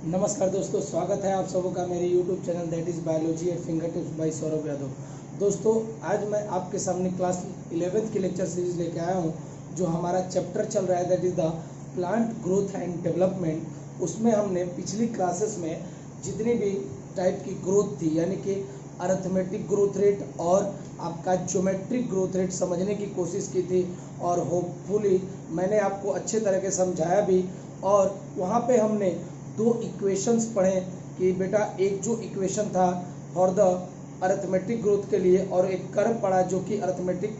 नमस्कार दोस्तों, स्वागत है आप सबों का मेरे YouTube channel that is biology eight finger tips by Saurabh Yadav. दोस्तों, आज मैं आपके सामने क्लास 11th की लेक्चर सीरीज लेके आया हूँ। जो हमारा चैप्टर चल रहा है that is the plant growth and development. उसमें हमने पिछली क्लासेस में जितनी भी टाइप की ग्रोथ थी, यानी कि अरिथमेटिक ग्रोथ रेट और आपका ज्योमेट्रिक ग्रोथ रेट समझने की कोशिश की थी, और होपफुली मैंने आपको अच्छे तरह के समझाया भी। और वहाँ पे हमने दो इक्वेशंस पढ़े कि बेटा एक जो इक्वेशन था फॉर द अरिथमेटिक ग्रोथ के लिए, और एक कर्व पढ़ा जो कि अरिथमेटिक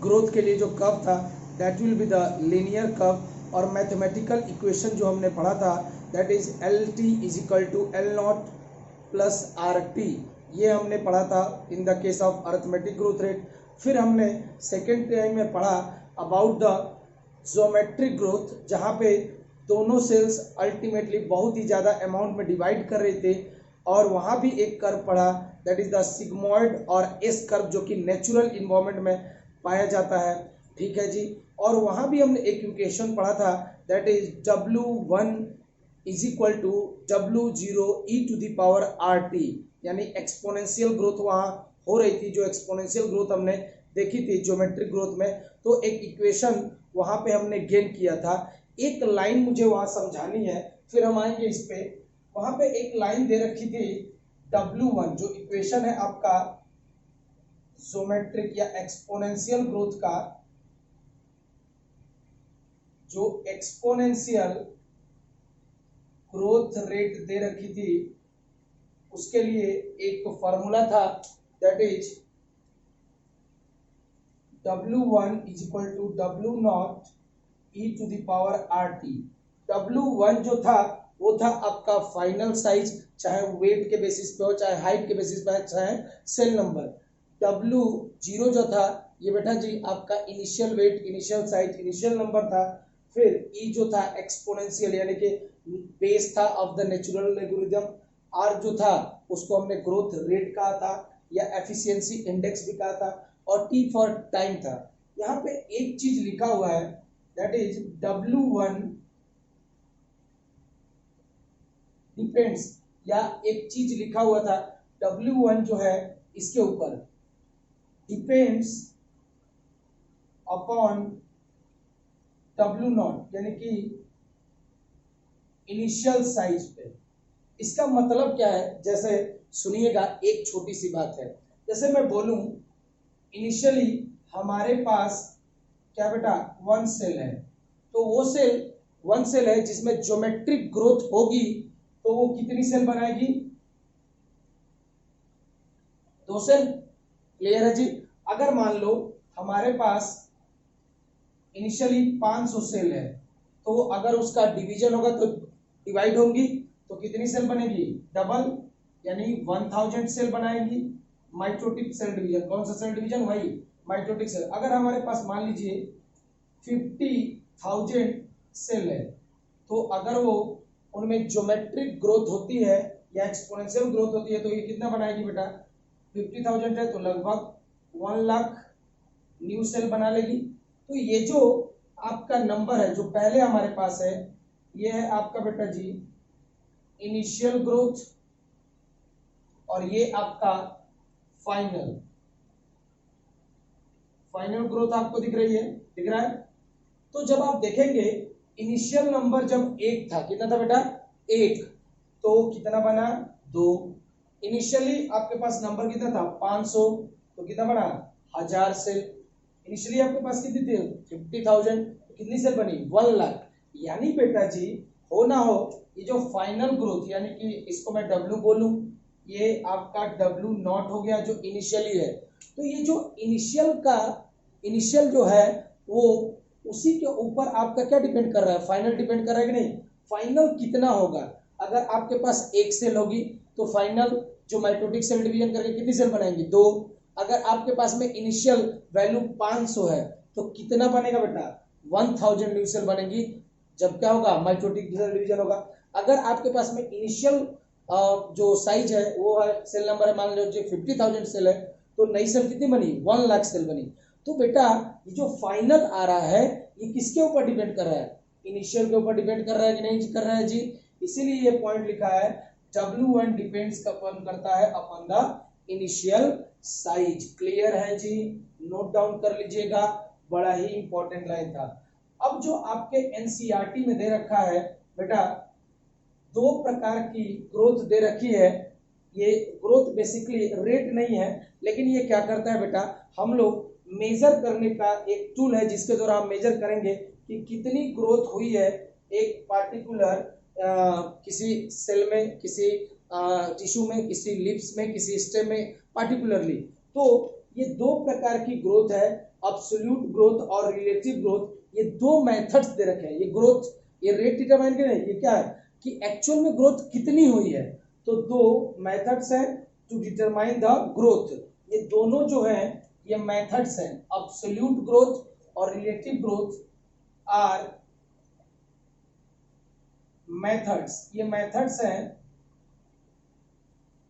ग्रोथ के लिए जो कर्व था that will be the linear curve. और मैथमेटिकल इक्वेशन जो हमने पढ़ा था that is L T is equal to L naught plus R T, ये हमने पढ़ा था in the case of arithmetic growth rate. फिर हमने सेकेंड टाइम में पढ़ा अबाउट द ज्योमेट्रिक ग्रोथ, जहाँ पे दोनों सेल्स अल्टीमेटली बहुत ही ज़्यादा अमाउंट में डिवाइड कर रहे थे, और वहाँ भी एक कर्व पढ़ा दैट इज द सिग्मॉइड और एस कर्व जो कि नेचुरल इन्वायरमेंट में पाया जाता है। ठीक है जी। और वहाँ भी हमने एक इक्वेशन पढ़ा था that is W1 is equal to W0 e to the power RT, यानी एक्सपोनेंशियल ग्रोथ वहाँ हो रही थी। जो एक्सपोनेंशियल ग्रोथ हमने देखी थी ज्योमेट्रिक ग्रोथ में, तो एक इक्वेशन वहाँ पे हमने गेन किया था। एक लाइन मुझे वहां समझानी है, फिर हम आएंगे इस पे। वहां पे एक लाइन दे रखी थी W1, जो इक्वेशन है आपका ज्योमेट्रिक या एक्सपोनेंशियल ग्रोथ का, जो एक्सपोनेंशियल ग्रोथ रेट दे रखी थी, उसके लिए एक फॉर्मूला था that is W1 is equal to W0 e to the power RT। W1 जो था वो था आपका फाइनल साइज, चाहे वेट के बेसिस पे हो, चाहे हाइट के बेसिस पे हो, चाहे सेल नंबर। W0 जो था ये बेटा जी आपका initial weight, initial size, initial number था। फिर E जो था एक्सपोनेंशियल, यानी कि बेस था of the natural logarithm. R जो था उसको हमने ग्रोथ रेट कहा था या एफिशिएंसी इंडेक्स भी कहा था, और T फॉर टाइम था। यहाँ पे एक चीज लिखा हुआ है दैट इज W1 डिपेंड्स, या एक चीज लिखा हुआ था W1 जो है इसके ऊपर डिपेंड्स अपॉन W0, यानी कि इनिशियल साइज पे। इसका मतलब क्या है, जैसे सुनिएगा, एक छोटी सी बात है। जैसे मैं बोलूं इनिशियली हमारे पास क्या बेटा 1 सेल है, तो वो सेल 1 सेल है जिसमें ज्योमेट्रिक ग्रोथ होगी, तो वो कितनी सेल बनाएगी? 2 सेल। क्लियर है जी। अगर मान लो हमारे पास इनिशियली 500 सेल है, तो अगर उसका डिवीजन होगा तो डिवाइड होंगी, तो कितनी सेल बनेगी? डबल, यानी 1000 सेल बनाएगी। माइटोटिक सेल डिवीजन, कौन सा सेल डिवीजन? वही माइटोटिक सेल। अगर हमारे पास मान लीजिए 50,000 सेल है, तो अगर वो उनमें ज्योमेट्रिक ग्रोथ होती है या एक्सपोनेंशियल ग्रोथ होती है, तो ये कितना बनाएगी बेटा? 50,000 है तो लगभग 1 लाख न्यू सेल बना लेगी। तो ये जो आपका नंबर है जो पहले हमारे पास है, ये है आपका बेटा जी इनिशियल ग्रोथ, और ये आपका फाइनल ग्रोथ आपको दिख रही है, दिख रहा है। तो जब आप देखेंगे इनिशियल नंबर जब 1 था, कितना था बेटा? 1, तो कितना बना? 2। इनिशियली आपके पास नंबर कितना था? 500, तो कितना बना? 1000 सेल। इनिशियली आपके पास कितनी थी? 50,000, तो कितनी सेल बनी? 1 लाख। यानी बेटा जी हो ना हो, ये जो फाइनल ग्रोथ, यानी कि इसको मैं W बोलूं, ये आपका W0 हो गया जो इनिशियली है। तो ये जो इनिशियल जो है वो उसी के ऊपर आपका क्या डिपेंड कर रहा है? फाइनल डिपेंड कर रहा है कि नहीं? फाइनल कितना होगा? अगर आपके पास 1 सेल होगी तो फाइनल जो माइटोटिक सेल डिवीजन करके कितनी सेल बनाएंगे? 2। अगर आपके पास में इनिशियल वैल्यू 500 है, तो कितना बनेगा बेटा? 1000 न्यू सेल बनेगी, जब क्या होगा? माइटोटिक सेल डिवीजन होगा। अगर आपके पास में इनिशियल जो साइज है वो है, सेल नंबर है, मान लो जो 50,000 सेल है, तो नई सेल कितनी बनी? 1 लाख सेल बनी। तो बेटा ये जो फाइनल आ रहा है ये किसके ऊपर डिपेंड कर रहा है? इनिशियल के ऊपर डिपेंड कर रहा है कि नहीं कर रहा है जी? इसीलिए ये पॉइंट लिखा है W1 डिपेंड्स अपन करता है upon the initial size. Clear है जी, नोट डाउन कर लीजिएगा, बड़ा ही इंपॉर्टेंट लाइन था। अब जो आपके एनसीईआरटी में दे रखा है बेटा, दो प्रकार की ग्रोथ दे रखी है। ये ग्रोथ बेसिकली रेट नहीं है, लेकिन ये क्या करता है बेटा, हम लोग मेजर करने का एक टूल है जिसके द्वारा हम मेजर करेंगे कि कितनी ग्रोथ हुई है एक पार्टिकुलर किसी सेल में, किसी टिश्यू में, किसी लिप्स में, किसी स्टेम में पार्टिकुलरली। तो ये दो प्रकार की ग्रोथ है, एब्सोल्यूट ग्रोथ और रिलेटिव ग्रोथ। ये दो मेथड्स दे रखे हैं। ये ग्रोथ, ये रेट डिटरमाइन करें, ये क्या है कि एक्चुअल में ग्रोथ कितनी हुई है। तो दो मेथड्स हैं टू डिटरमाइन द ग्रोथ। ये दोनों जो हैं ये मेथड्स हैं, एब्सोल्यूट ग्रोथ और रिलेटिव ग्रोथ आर मेथड्स। ये मेथड्स हैं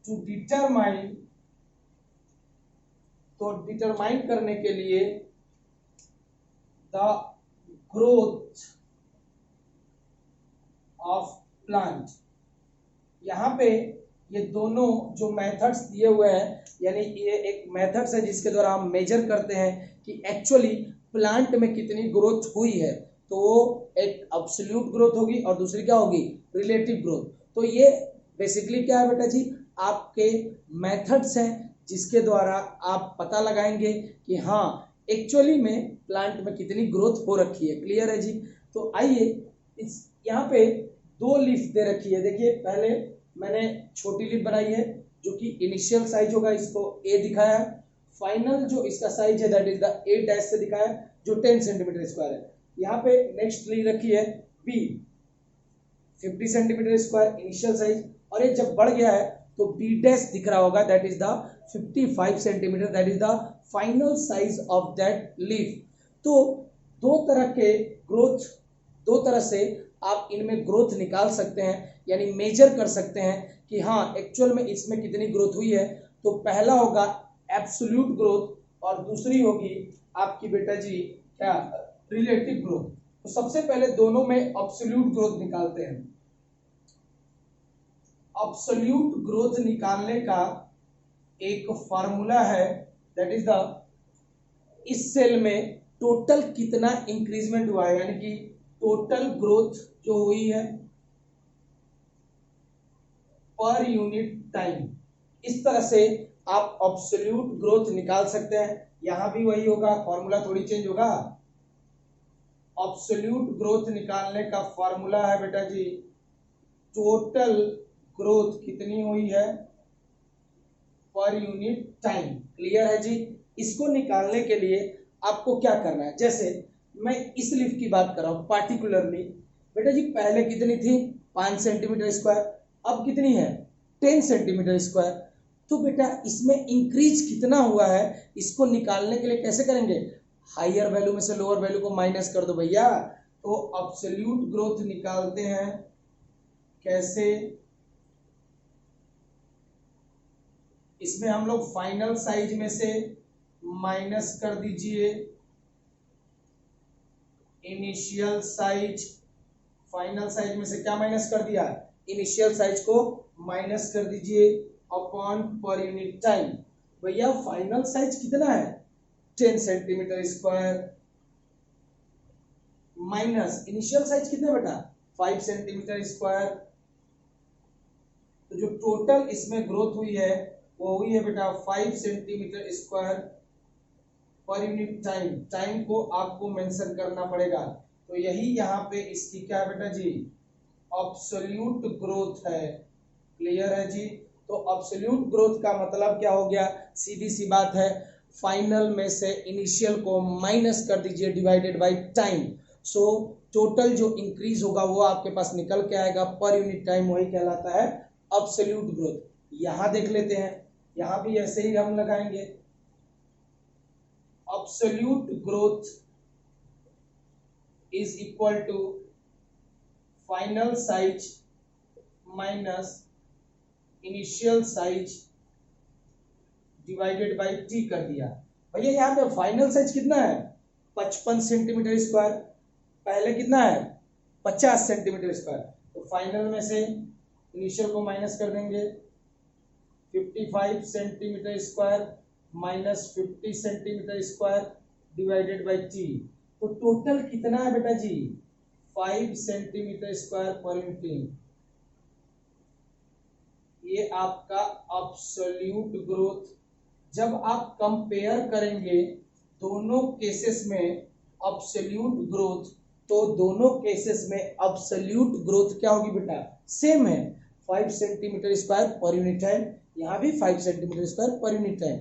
टू डिटरमाइन, तो डिटरमाइन करने के लिए द ग्रोथ ऑफ प्लांट। यहां पे ये दोनों जो मेथड्स दिए हुए हैं, यानी ये एक मेथड्स है जिसके द्वारा हम मेजर करते हैं कि एक्चुअली प्लांट में कितनी ग्रोथ हुई है। तो वो एक एब्सोल्यूट ग्रोथ होगी और दूसरी क्या होगी, रिलेटिव ग्रोथ। तो ये बेसिकली क्या है बेटा जी, आपके मेथड्स हैं जिसके द्वारा आप पता लगाएंगे कि हाँ एक्चुअली में प्लांट में कितनी ग्रोथ हो रखी है। क्लियर है जी। तो आइए इस यहाँ पे दो लीफ दे रखी है। देखिए पहले मैंने छोटी लीफ बनाई है जो कि इनिशियल साइज होगा, इसको ए दिखाया। फाइनल जो इसका साइज है that is the A dash से दिखाया जो 10 सेंटीमीटर स्क्वायर है। यहाँ पे नेक्स्ट ली रखी है B 50 centimetre square initial size, और ये जब बढ़ गया है तो बी डैश दिख रहा होगा that is the 55 centimetre, that is the final size of that leaf. तो दो तरह के ग्रोथ, दो तरह से आप इनमें ग्रोथ निकाल सकते हैं, यानी मेजर कर सकते हैं कि हाँ एक्चुअल में इसमें कितनी ग्रोथ हुई है। तो पहला होगा एब्सोल्यूट ग्रोथ और दूसरी होगी आपकी बेटा जी क्या, रिलेटिव ग्रोथ। तो सबसे पहले दोनों में एब्सोल्यूट ग्रोथ निकालते हैं। एब्सोल्यूट ग्रोथ निकालने का एक फार्मूला है दैट इज द, इस सेल में टोटल कितना इंक्रीजमेंट हुआ है, यानी कि टोटल ग्रोथ जो हुई है पर यूनिट टाइम। इस तरह से आप एब्सोल्यूट ग्रोथ निकाल सकते हैं। यहां भी वही होगा, फॉर्मूला थोड़ी चेंज होगा। एब्सोल्यूट ग्रोथ निकालने का फॉर्मूला है बेटा जी, टोटल ग्रोथ कितनी हुई है पर यूनिट टाइम। क्लियर है जी। इसको निकालने के लिए आपको क्या करना है, जैसे मैं इस लीफ की बात कर रहा हूं पार्टिकुलरली बेटा जी, पहले कितनी थी 5 सेंटीमीटर स्क्वायर, अब कितनी है 10 सेंटीमीटर स्क्वायर। तो बेटा इसमें इंक्रीज कितना हुआ है, इसको निकालने के लिए कैसे करेंगे, हायर वैल्यू में से लोअर वैल्यू को माइनस कर दो भैया। तो एब्सोल्यूट ग्रोथ निकालते हैं कैसे, इसमें हम लोग फाइनल साइज में से माइनस कर दीजिए इनिशियल साइज। फाइनल साइज में से क्या माइनस कर दिया, इनिशियल साइज को माइनस कर दीजिए अपॉन पर यूनिट टाइम। भैया फाइनल साइज कितना है 10 centimetre square minus initial size कितना बेटा 5 सेंटीमीटर स्क्वायर। तो जो टोटल इसमें ग्रोथ हुई है वो हुई है बेटा 5 सेंटीमीटर स्क्वायर पर यूनिट टाइम। टाइम को आपको मेंशन करना पड़ेगा। तो यही यहाँ पे इसकी क्या बेटा जी, एब्सोल्यूट ग्रोथ है। क्लियर है जी। तो एब्सोल्यूट ग्रोथ का मतलब क्या हो गया, सीधी सी बात है, फाइनल में से इनिशियल को माइनस कर दीजिए divided by time. So total जो इंक्रीज होगा वो आपके पास निकल के आएगा पर यूनिट टाइम, वही कहलाता है एब्सोल्यूट ग्रोथ। यहां देख लेते हैं, यहां भी ऐसे ही हम लगाएंगे absolute growth is equal to final size minus initial size divided by T कर दिया। भैया यहाँ पे फाइनल साइज कितना है 55 सेंटीमीटर स्क्वायर, पहले कितना है 50 सेंटीमीटर स्क्वायर। तो फाइनल में से इनिशियल को माइनस कर देंगे, 55 centimetre square minus 50 centimetre square divided by T. तो टोटल कितना है बेटा जी, 5 सेंटीमीटर स्क्वायर पर यूनिट। ये आपका अब्सोल्यूट ग्रोथ। जब आप कंपेयर करेंगे दोनों केसेस में अब्सोल्यूट ग्रोथ, तो दोनों केसेस में अब्सोल्यूट ग्रोथ क्या होगी बेटा, सेम है, 5 सेंटीमीटर स्क्वायर पर यूनिट है, यहाँ भी 5 सेंटीमीटर स्क्वायर पर यूनिट है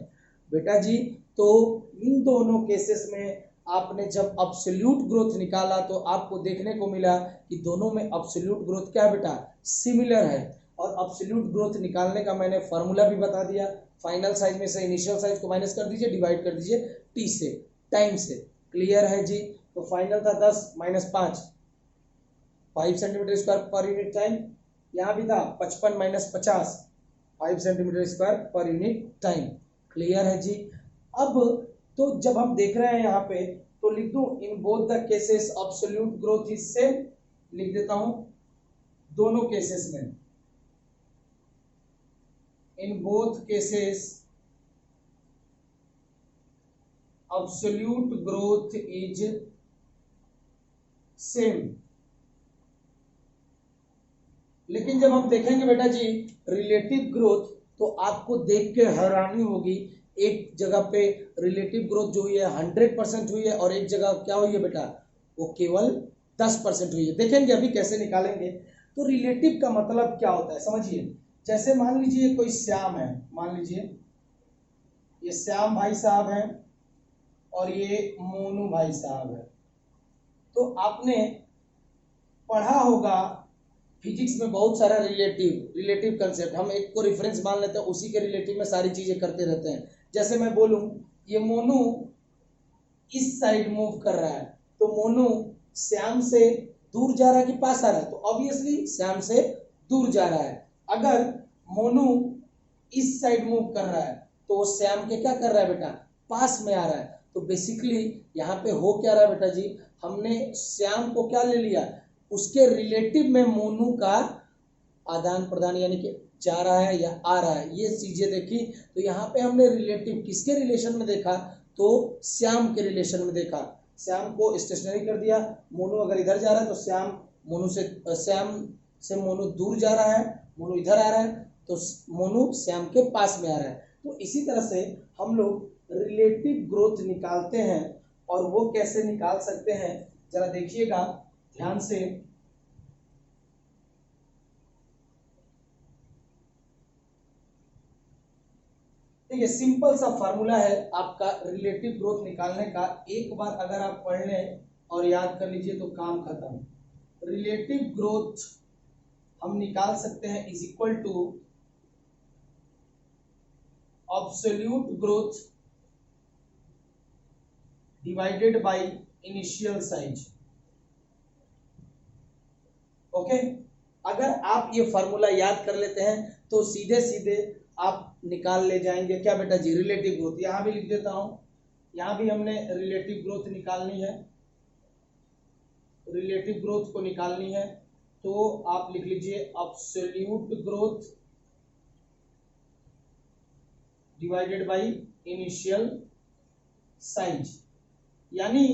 बेटा जी। तो इन दोनों केसेस में आपने जब अब्सोल्यूट ग्रोथ निकाला तो आपको देखने को मिला कि दोनों में अब्सोल्यूट ग्रोथ क्या बेटा, सिमिलर है। और अब्सोल्यूट ग्रोथ निकालने का मैंने फॉर्मूला भी बता दिया, फाइनल साइज में से इनिशियल साइज को माइनस कर दीजिए, डिवाइड कर दीजिए टी से, टाइम से। क्लियर है जी। तो फाइनल था 10 माइनस 5, 5 सेंटीमीटर स्क्वायर पर यूनिट टाइम। यहाँ भी था 55 माइनस 50, 5 सेंटीमीटर स्क्वायर पर यूनिट टाइम। क्लियर है जी। अब तो जब हम देख रहे हैं यहाँ पे, तो लिख दूं in both the cases absolute growth is same, लिख देता हूं दोनों केसेस में, in both cases absolute growth is same। लेकिन जब हम देखेंगे बेटा जी रिलेटिव ग्रोथ, तो आपको देख के हैरानी होगी, एक जगह पे रिलेटिव ग्रोथ जो हुई है 100% हुई है, और एक जगह क्या हुई है बेटा, वो केवल 10% हुई है। देखेंगे अभी कैसे निकालेंगे। तो रिलेटिव का मतलब क्या होता है समझिए। जैसे मान लीजिए कोई श्याम है, मान लीजिए ये श्याम भाई साहब हैं और ये मोनू भाई साहब है। तो आपने पढ़ा होगा फिजिक्स में बहुत सारा रिलेटिव कंसेप्ट, हम एक को रेफरेंस मान लेते हैं, उसी के रिलेटिव में सारी चीजें करते रहते हैं। जैसे मैं बोलूं ये मोनू इस साइड मूव कर रहा है, तो मोनू श्याम से दूर जा रहा है कि पास आ रहा है, तो ऑब्वियसली श्याम से दूर जा रहा है। अगर मोनू इस साइड मूव कर रहा है, तो वो श्याम के क्या कर रहा है बेटा, पास में आ रहा है। तो बेसिकली यहाँ पे हो क्या रहा है बेटा जी, हमने श्याम को क्या ले लिया, उसके रिलेटिव में मोनू का आदान प्रदान, यानी कि जा रहा है या आ रहा है, ये चीजें देखी। तो यहाँ पे हमने रिलेटिव किसके रिलेशन में देखा, तो श्याम के रिलेशन में देखा। श्याम को स्टेशनरी कर दिया, मोनू अगर इधर जा रहा है तो श्याम से मोनू दूर जा रहा है, मोनू इधर आ रहा है तो मोनू श्याम के पास में आ रहा है। तो इसी तरह से हम लोग रिलेटिव ग्रोथ निकालते हैं, और वो कैसे निकाल सकते हैं जरा देखिएगा ध्यान से। देखिए सिंपल सा फॉर्मूला है आपका रिलेटिव ग्रोथ निकालने का, एक बार अगर आप पढ़ लें और याद कर लीजिए तो काम खत्म। रिलेटिव ग्रोथ हम निकाल सकते हैं is equal to absolute growth divided by initial size। Okay, अगर आप ये फॉर्मूला याद कर लेते हैं तो सीधे सीधे आप निकाल ले जाएंगे क्या बेटा जी, रिलेटिव ग्रोथ। यहां भी लिख देता हूं, यहां भी हमने रिलेटिव ग्रोथ निकालनी है, रिलेटिव ग्रोथ को निकालनी है, तो आप लिख लीजिए absolute growth divided by initial size. यानी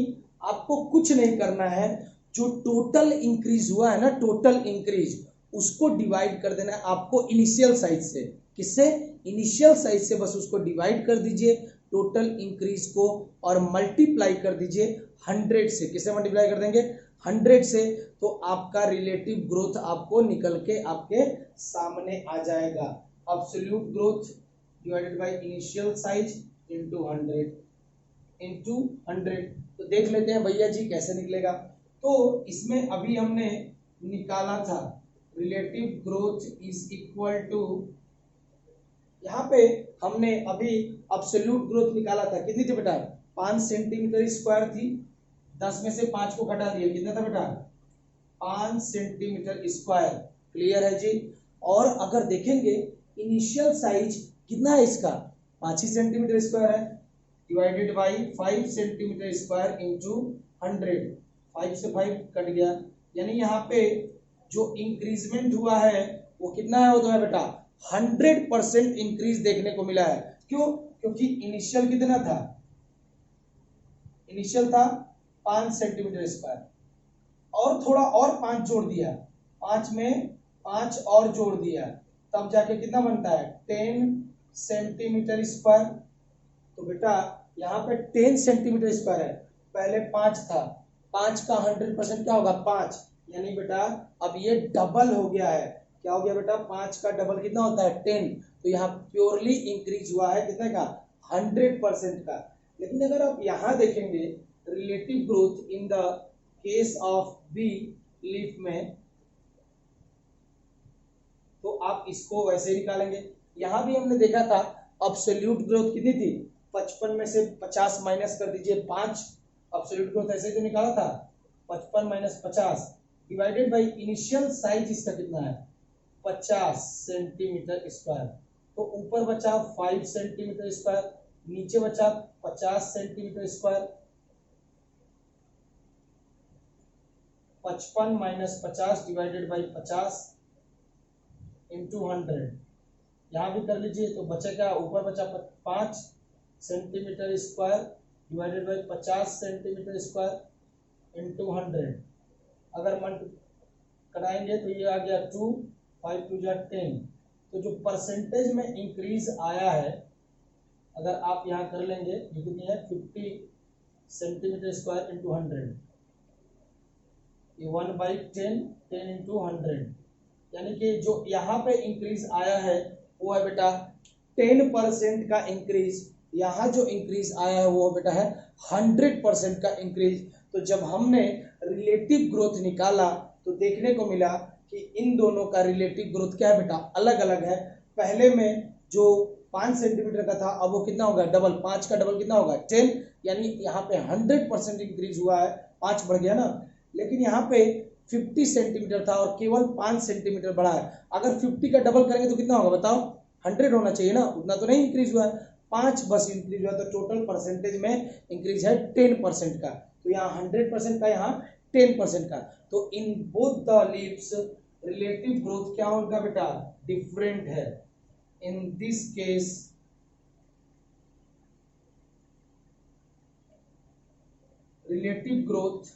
आपको कुछ नहीं करना है, जो टोटल इंक्रीज हुआ है ना, टोटल इंक्रीज, उसको डिवाइड कर देना है आपको इनिशियल साइज से। किससे, इनिशियल साइज से, बस उसको डिवाइड कर दीजिए टोटल इंक्रीज को, और मल्टीप्लाई कर दीजिए 100 से। किससे मल्टीप्लाई कर देंगे, 100 से, तो आपका रिलेटिव ग्रोथ आपको निकल के आपके सामने आ जाएगा। Absolute growth divided by initial size into 100। तो देख लेते हैं भैया जी कैसे निकलेगा। तो इसमें अभी हमने निकाला था relative growth is equal to, यहाँ पे हमने अभी एब्सोल्यूट ग्रोथ निकाला था, कितनी थी बेटा, 5 सेंटीमीटर स्क्वायर थी, 10 में से 5 को घटा दिया, कितना था बेटा, 5 सेंटीमीटर स्क्वायर। क्लियर है जी। और अगर देखेंगे इनिशियल साइज कितना है इसका, 5 ही सेंटीमीटर स्क्वायर है, divided by 5 centimetre square into 100। 5 से 5 कट गया, यानी यहाँ पे जो इंक्रीजमेंट हुआ है वो कितना है, वो तो है बेटा 100% इंक्रीज देखने को मिला है। क्यों? क्योंकि इनिशियल कितना था, इनिशियल था 5 सेंटीमीटर स्क्वायर, और थोड़ा और 5 जोड़ दिया, 5 में 5 और जोड़ दिया, तब जाके कितना बनता है 10 सेंटीमीटर स्क्वायर। तो बेटा यहाँ पे 10 सेंटीमीटर स्क्वायर है, पहले 5 था, 5 का 100% क्या होगा 5, यानी बेटा अब ये डबल हो गया है। क्या हो गया बेटा, 5 का डबल कितना होता है 10। तो यहाँ प्योरली इंक्रीज हुआ है कितने का 100% का। लेकिन अगर आप यहाँ देखेंगे relative growth in the case of B leaf में, तो आप इसको वैसे ही निकालेंगे। यहां भी हमने देखा था एब्सोल्यूट ग्रोथ कितनी थी, 55 में से 50 माइनस कर दीजिए 5, एब्सोल्यूट ग्रोथ ऐसे ही तो निकाला था, 55 minus 50 divided by initial size इसका कितना है 50 सेंटीमीटर स्क्वायर। तो ऊपर बचा 5 सेंटीमीटर स्क्वायर, नीचे बचा 50 centimetre square. 55 minus 50 divided by 50 into 100, यहाँ भी कर लीजिए तो बचेगा, ऊपर बचा 5 centimetre square divided by 50 centimetre square into 100। अगर मन कराएंगे तो ये आ गया 2, 5 2 10। तो जो परसेंटेज में इंक्रीज आया है, अगर आप यहाँ कर लेंगे जो कितनी है 50 सेंटीमीटर स्क्वायर इंटू 100, ये 1/10, 10 इंटू 100, यानी कि जो यहाँ पे इंक्रीज आया है वो है बेटा 10% का इंक्रीज। यहाँ जो इंक्रीज आया है वो बेटा है 100% का इंक्रीज। तो जब हमने रिलेटिव ग्रोथ निकाला तो देखने को मिला कि इन दोनों का रिलेटिव ग्रोथ क्या है बेटा, अलग अलग है। पहले में जो 5 सेंटीमीटर का था, अब वो कितना होगा डबल, 5 का डबल कितना होगा 10, यानी यहाँ पे 100% इंक्रीज हुआ है, 5 बढ़ गया ना। लेकिन यहाँ पे 50 सेंटीमीटर था और केवल 5 सेंटीमीटर बढ़ा है। अगर 50 का डबल करेंगे तो कितना होगा बताओ, 100 होना चाहिए ना, उतना तो नहीं इंक्रीज हुआ है, 5 बस इंक्रीज हुआ। तो टोटल परसेंटेज में इंक्रीज है 10% का। तो यहाँ 100% का, यहाँ 10% का। तो in both the leaves relative growth क्या होगा बेटा, डिफरेंट है। In this case relative growth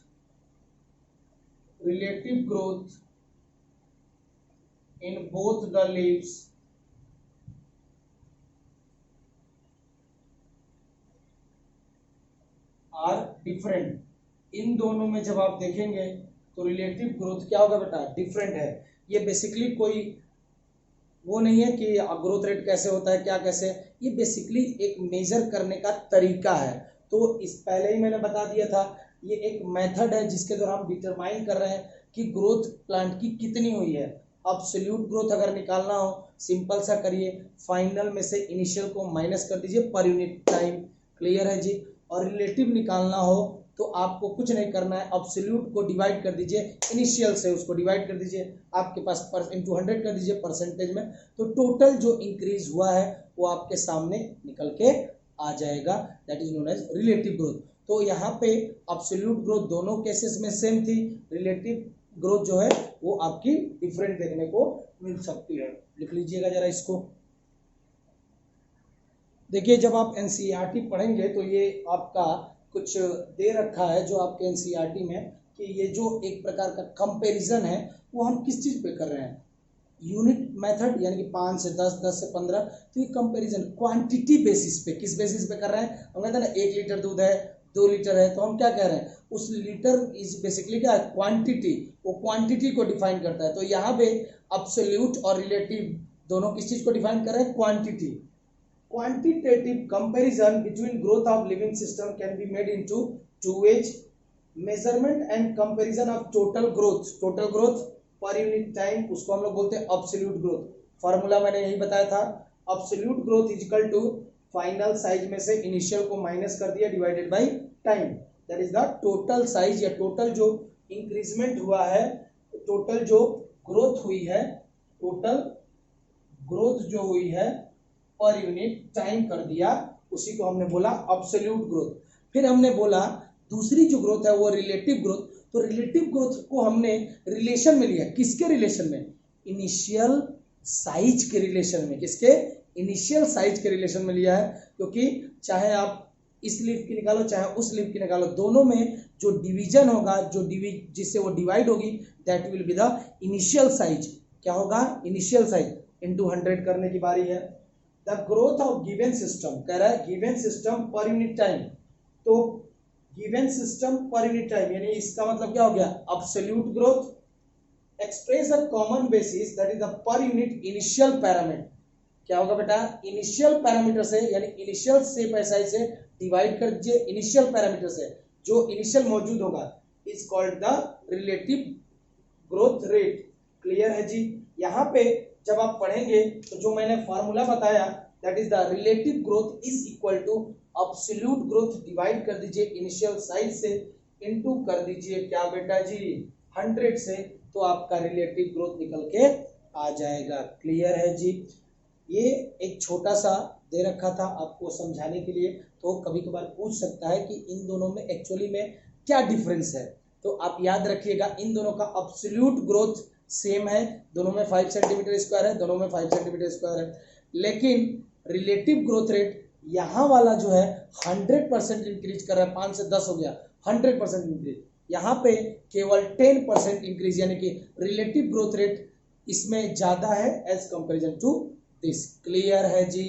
in both the leaves are different। इन दोनों में जब आप देखेंगे तो रिलेटिव ग्रोथ क्या होगा बेटा, डिफरेंट है। ये बेसिकली कोई वो नहीं है कि ग्रोथ रेट कैसे होता है, क्या कैसे, ये बेसिकली एक मेजर करने का तरीका है। तो इस पहले ही मैंने बता दिया था, ये एक मेथड है जिसके द्वारा हम डिटरमाइन कर रहे हैं कि ग्रोथ प्लांट की कितनी हुई है। एब्सोल्यूट ग्रोथ अगर निकालना हो सिंपल सा करिए, फाइनल में से इनिशियल को माइनस कर दीजिए पर यूनिट टाइम, क्लियर है जी। और रिलेटिव निकालना हो तो आपको कुछ नहीं करना है, एब्सोल्यूट को डिवाइड कर दीजिए इनिशियल से, उसको डिवाइड कर दीजिए, आपके पास इंटू 100 कर दीजिए परसेंटेज में, तो टोटल जो इंक्रीज हुआ है वो आपके सामने निकल के आ जाएगा, that is known as relative growth. तो यहाँ पे एब्सोल्यूट ग्रोथ दोनों केसेस में सेम थी, रिलेटिव ग्रोथ जो है वो आपकी डिफरेंट देखने को मिल सकती है। लिख लीजिएगा जरा इसको। देखिए जब आप एनसीईआरटी पढ़ेंगे तो ये आपका कुछ दे रखा है जो आपके एनसीईआरटी में, कि ये जो एक प्रकार का कंपैरिजन है वो हम किस चीज पे कर रहे हैं, यूनिट मेथड, यानी कि 5 से 10, 10 से 15। तो ये कंपैरिजन क्वांटिटी बेसिस पे, किस बेसिस पे कर रहे हैं, हम कहते हैं ना 1 लीटर दूध है, 2 लीटर है, तो हम क्या कह रहे हैं, उस लीटर इज बेसिकली क्या है क्वांटिटी, वो क्वांटिटी को डिफाइन करता है। तो यहाँ पे एब्सोल्यूट और रिलेटिव दोनों किस चीज को डिफाइन कर रहे हैं, quantity. Quantitative comparison between growth of living system can be made into two ways: measurement and comparison of total growth। total growth per unit time, उसको हम लोग बोलते हैं absolute growth। फॉर्मूला मैंने यही बताया था, absolute growth is equal to final size में से इनिशियल को माइनस कर दिया divided by time, that is the total size, या टोटल जो इंक्रीजमेंट हुआ है, टोटल जो ग्रोथ हुई है, टोटल ग्रोथ जो हुई है पर यूनिट टाइम कर दिया, उसी को हमने बोला एब्सोल्यूट ग्रोथ। फिर हमने बोला दूसरी जो ग्रोथ है वो रिलेटिव ग्रोथ। तो रिलेटिव ग्रोथ को हमने रिलेशन में लिया। किसके रिलेशन में? इनिशियल साइज के रिलेशन में। किसके? इनिशियल साइज के रिलेशन में लिया है, क्योंकि चाहे आप इस लीफ की निकालो चाहे उस लीफ की निकालो, दोनों में जो डिवीजन होगा, जिससे वो डिवाइड होगी, that will be the initial size. क्या होगा? इनिशियल साइज इनटू 100 करने की बारी है। The growth of given system, कह रहा है given system per unit time. तो given system per unit time यानी इसका मतलब क्या हो गया? Absolute growth express a common basis that is the per unit initial parameter. क्या होगा बेटा? इनिशियल पैरामीटर से यानी इनिशियल शेप ऐसा से डिवाइड कर दीजिए इनिशियल पैरामीटर से, जो इनिशियल मौजूद होगा, is called the relative growth rate. Clear है जी? यहाँ पे जब आप पढ़ेंगे तो जो मैंने फॉर्मूला बताया, that is the relative growth is equal to absolute growth, divide कर दीजिए इनिशियल साइज से, इनटू कर दीजिए क्या बेटा जी? 100 से, तो आपका रिलेटिव ग्रोथ निकल के आ जाएगा। क्लियर है जी? ये एक छोटा सा दे रखा था आपको समझाने के लिए, तो कभी कभार पूछ सकता है कि इन दोनों में एक्चुअली में क्या डिफरेंस है। तो आप याद रखिएगा, इन दोनों का एब्सोल्यूट ग्रोथ सेम है, दोनों में 5 सेंटीमीटर स्क्वायर है, दोनों में 5 सेंटीमीटर स्क्वायर है, लेकिन रिलेटिव ग्रोथ रेट यहाँ वाला जो है 100% इंक्रीज कर रहा है। 5 से 10 हो गया, 100% इंक्रीज। यहाँ पे केवल 10% इंक्रीज, यानी कि रिलेटिव ग्रोथ रेट इसमें ज्यादा है as comparison to this. Clear है जी?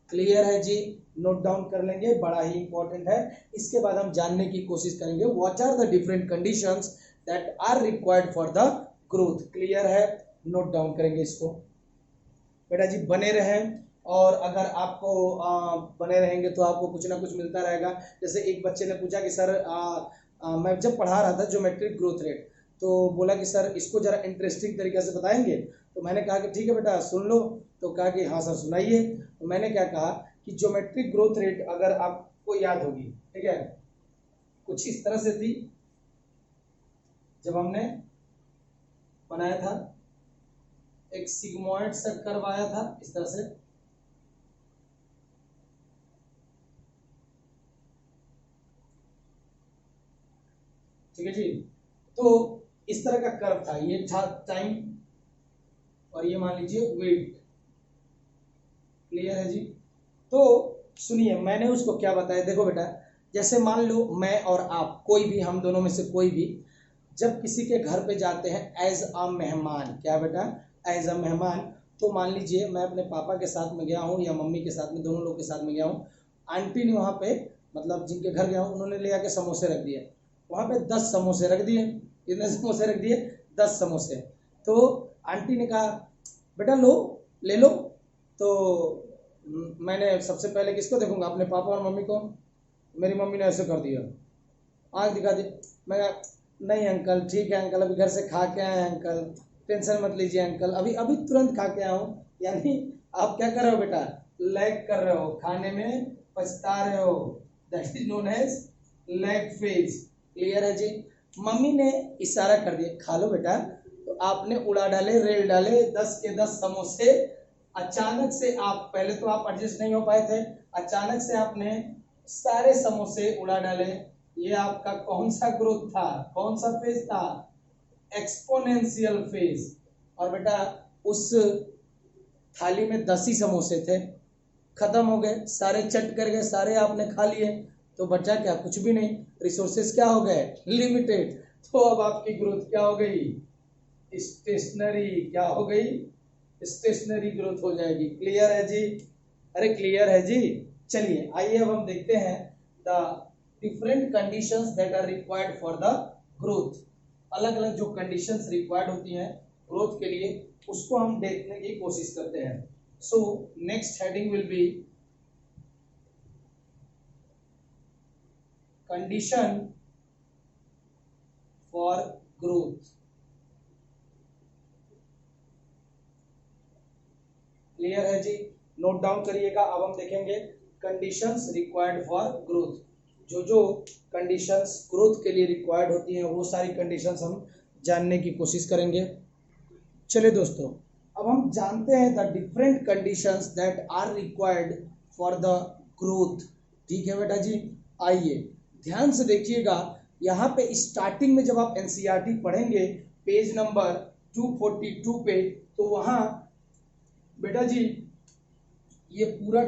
क्लियर है जी? नोट डाउन कर लेंगे, बड़ा ही इंपॉर्टेंट है। इसके बाद हम जानने की कोशिश करेंगे what are the different conditions that are required for the growth. Clear है? नोट डाउन करेंगे इसको बेटा जी। बने रहें, और अगर आपको बने रहेंगे तो आपको कुछ ना कुछ मिलता रहेगा। जैसे एक बच्चे ने पूछा कि सर मैं जब पढ़ा रहा था ज्योमेट्रिक ग्रोथ रेट, तो बोला कि सर इसको जरा इंटरेस्टिंग तरीके से बताएंगे। तो मैंने कहा कि ठीक है बेटा सुन लो। तो कहा कि हाँ सर सुनाइए। तो मैंने क्या कहा कि ज्योमेट्रिक ग्रोथ रेट अगर आपको याद होगी, ठीक है, कुछ इस तरह से थी जब हमने बनाया था, एक सिग्मॉइड सा कर्व आया था इस तरह से, ठीक है जी। तो इस तरह का कर्व था, ये था टाइम और ये मान लीजिए वेट। क्लियर है जी? तो सुनिए मैंने उसको क्या बताया, देखो बेटा, जैसे मान लो मैं और आप, कोई भी, हम दोनों में से कोई भी जब किसी के घर पे जाते हैं एज अ मेहमान, क्या बेटा? एज अ मेहमान। तो मान लीजिए मैं अपने पापा के साथ में गया हूँ या मम्मी के साथ में, दोनों लोग के साथ में गया हूँ। आंटी ने वहाँ पे, मतलब जिनके घर गया हूँ, उन्होंने ले आके समोसे रख दिए। वहाँ पे 10 समोसे रख दिए। कितने समोसे रख दिए? 10 समोसे। तो आंटी ने कहा बेटा लो, ले लो। तो मैंने सबसे पहले किसको देखूंगा? अपने पापा और मम्मी को। मेरी मम्मी ने ऐसे कर दिया, आँख दिखा दी। मैं नहीं अंकल, ठीक है अंकल, अभी घर से खा के आए अंकल, टेंशन मत लीजिए अंकल, अभी अभी तुरंत खा के आया हूँ। यानी आप क्या कर रहे हो बेटा? लैग कर रहे हो, खाने में पछता रहे हो। That is known as lag phase. Clear है जी? मम्मी ने इशारा कर दिया खा लो बेटा, तो आपने उड़ा डाले, रेल डाले 10 के 10 समोसे। अचानक से आप, पहले तो आप एडजस्ट नहीं हो पाए थे, अचानक से आपने सारे समोसे उड़ा डाले। ये आपका कौन सा ग्रोथ था? कौन सा फेज था? Exponential phase. और बेटा उस थाली में 10 ही समोसे थे, खत्म हो गए, सारे चट कर गए, सारे आपने खा लिए, तो बचा क्या? कुछ भी नहीं। रिसोर्सेस क्या हो गए? लिमिटेड। तो अब आपकी ग्रोथ क्या हो गई? स्टेशनरी। क्या हो गई? स्टेशनरी ग्रोथ हो जाएगी। क्लियर है जी? अरे क्लियर है जी? चलिए आइए अब हम देखते हैं the different conditions that are required for the growth. अलग अलग जो कंडीशंस रिक्वायर्ड होती हैं ग्रोथ के लिए, उसको हम देखने की कोशिश करते हैं। So next heading will be condition for growth. Clear है जी? नोट डाउन करिएगा। अब हम देखेंगे कंडीशंस रिक्वायर्ड फॉर ग्रोथ। जो जो कंडीशंस ग्रोथ के लिए रिक्वायर्ड होती हैं वो सारी कंडीशंस हम जानने की कोशिश करेंगे। चलिए दोस्तों, अब हम जानते हैं the different conditions that are required for the growth. ठीक है बेटा जी? आइए ध्यान से देखिएगा यहाँ पे स्टार्टिंग में जब आप एनसीईआरटी पढ़ेंगे पेज नंबर 242 पे, तो वहां बेटा जी ये पूरा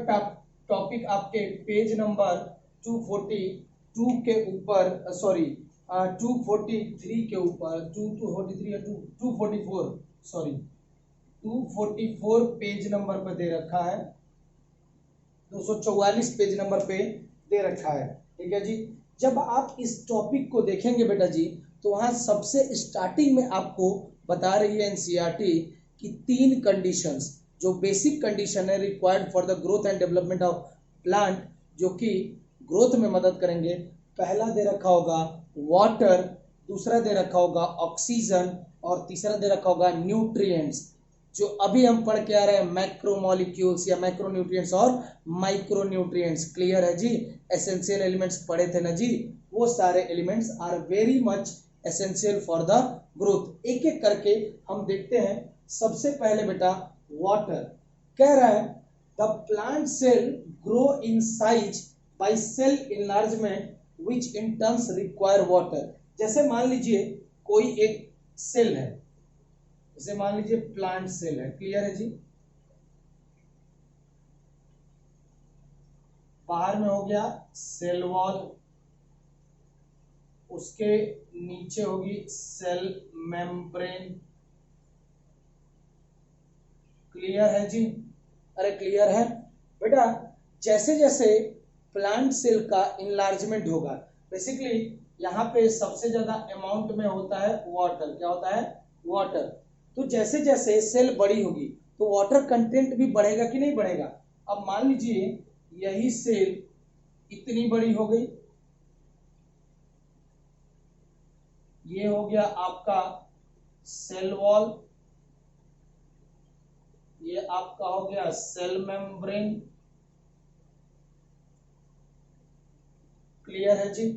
टॉपिक आपके पेज नंबर 242 के ऊपर, सॉरी 243 के ऊपर, 243 या 244, सॉरी 244 पेज नंबर पर दे रखा है, 244 पेज नंबर पे दे रखा है। ठीक है जी। जब आप इस टॉपिक को देखेंगे बेटा जी, तो वहां सबसे स्टार्टिंग में आपको बता रही है एनसीईआरटी कि 3 कंडीशंस जो बेसिक कंडीशन है required for the growth and development of plant, जो कि ग्रोथ में मदद करेंगे। पहला दे रखा होगा वाटर, दूसरा दे रखा होगा ऑक्सीजन, और तीसरा दे रखा होगा न्यूट्रिएंट्स, जो अभी हम पढ़ के आ रहे हैं मैक्रोमोलिक्यूल्स या मैक्रोन्यूट्रिएंट्स और माइक्रोन्यूट्रिएंट्स। क्लियर है जी। एसेंशियल एलिमेंट्स पढ़े थे ना जी, वो सारे elements are very much essential for the growth. एक एक करके हम देखते हैं। सबसे पहले बेटा वाटर कह रहा है the plant cell grow in size by cell enlargement which in turns require water. जैसे मान लीजिए कोई एक सेल है, जैसे मान लीजिए प्लांट सेल है। क्लियर है जी। बाहर में हो गया सेल वॉल, उसके नीचे होगी सेल मेम्ब्रेन। क्लियर है जी। अरे क्लियर है बेटा। जैसे जैसे प्लांट सेल का इनलार्जमेंट होगा, बेसिकली यहाँ पे सबसे ज्यादा अमाउंट में होता है वाटर। क्या होता है? वाटर। तो जैसे जैसे सेल बड़ी होगी तो वाटर कंटेंट भी बढ़ेगा कि नहीं बढ़ेगा? अब मान लीजिए यही सेल इतनी बड़ी हो गई, ये हो गया आपका सेल वॉल, ये आपका हो गया सेल मेम्ब्रेन। क्लियर है जी।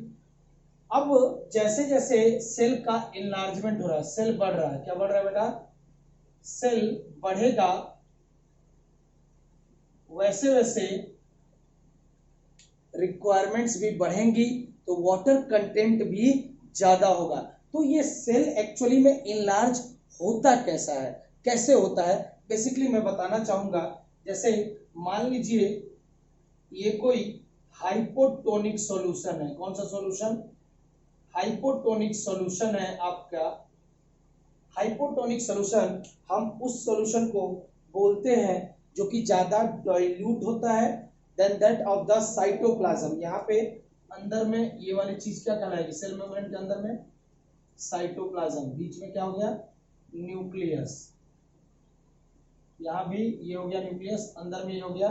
अब जैसे जैसे सेल का इनलार्जमेंट हो रहा है, सेल बढ़ रहा है। क्या बढ़ रहा है बेटा? सेल बढ़ेगा, वैसे वैसे रिक्वायरमेंट्स भी बढ़ेंगी, तो वाटर कंटेंट भी ज्यादा होगा। तो ये सेल एक्चुअली में इनलार्ज होता कैसा है, कैसे होता है, बेसिकली मैं बताना चाहूंगा। जैसे मान लीजिए ये कोई हाइपोटोनिक सॉल्यूशन है। कौन सा सॉल्यूशन? हाइपोटोनिक सॉल्यूशन है आपका। हाइपोटोनिक सॉल्यूशन, हम उस सॉल्यूशन को बोलते हैं जो कि ज्यादा डाइल्यूट होता है then that of the cytoplasm. यहाँ पे अंदर में ये वाली चीज क्या कहलाएगी? सेल मेम्ब्रेन के अंदर में साइटोप्लाज्म, बीच में क्या हो गया? न्यूक्लियस। यहां भी ये हो गया न्यूक्लियस, अंदर में ये हो गया